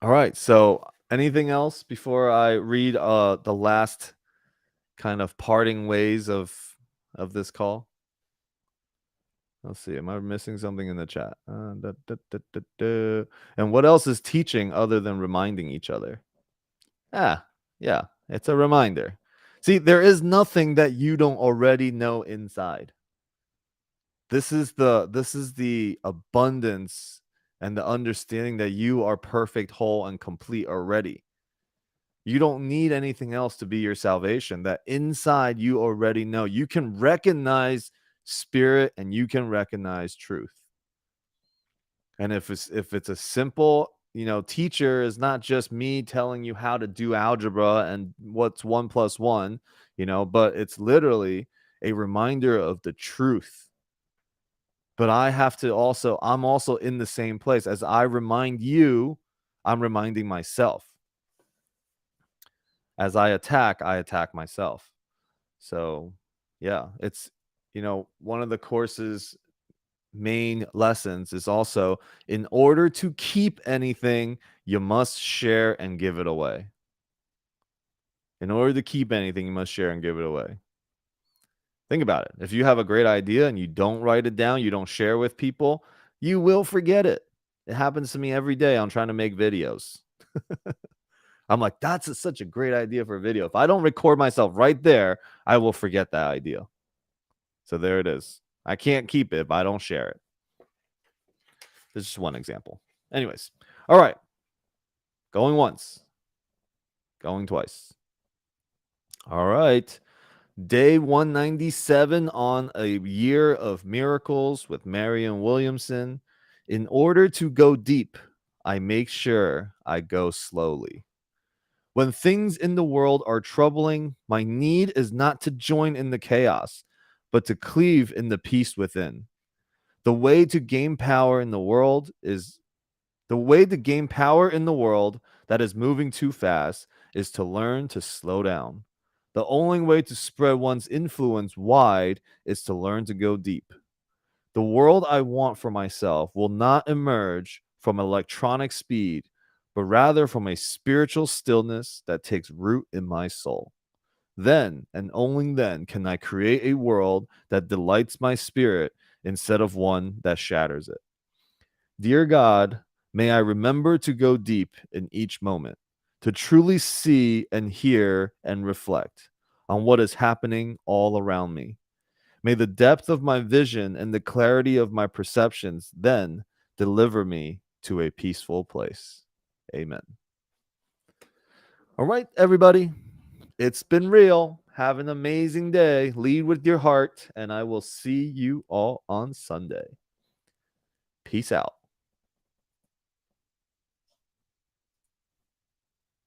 right. So anything else before I read the last kind of parting ways of this call? Let's see. Am I missing something in the chat? And what else is teaching other than reminding each other? Yeah, it's a reminder. See, there is nothing that you don't already know inside. This is the abundance and the understanding that you are perfect, whole, and complete already. You don't need anything else to be your salvation. That inside you already know. You can recognize spirit and you can recognize truth. And if it's a simple, teacher is not just me telling you how to do algebra and what's 1 + 1, but it's literally a reminder of the truth. But I'm also in the same place. As I remind you, I'm reminding myself. As I attack myself. So yeah, it's, one of the course's main lessons is also, in order to keep anything, you must share and give it away. In order to keep anything, you must share and give it away. Think about it. If you have a great idea and you don't write it down, you don't share with people, you will forget it. It happens to me every day. I'm trying to make videos. I'm like, that's such a great idea for a video. If I don't record myself right there, I will forget that idea. So there it is. I can't keep it, but I don't share it. This is just one example. Anyways, all right. Going once. Going twice. All right. Day 197 on a year of miracles with Marianne Williamson. In order to go deep, I make sure I go slowly. When things in the world are troubling, my need is not to join in the chaos, but to cleave in the peace within. The way to gain power in the world that is moving too fast is to learn to slow down. The only way to spread one's influence wide is to learn to go deep. The world I want for myself will not emerge from electronic speed, but rather from a spiritual stillness that takes root in my soul. Then and only then can I create a world that delights my spirit instead of one that shatters it. Dear God, may I remember to go deep in each moment, to truly see and hear and reflect on what is happening all around me. May the depth of my vision and the clarity of my perceptions then deliver me to a peaceful place. Amen. All right, everybody. It's been real. Have an amazing day. Lead with your heart, and I will see you all on Sunday. Peace out.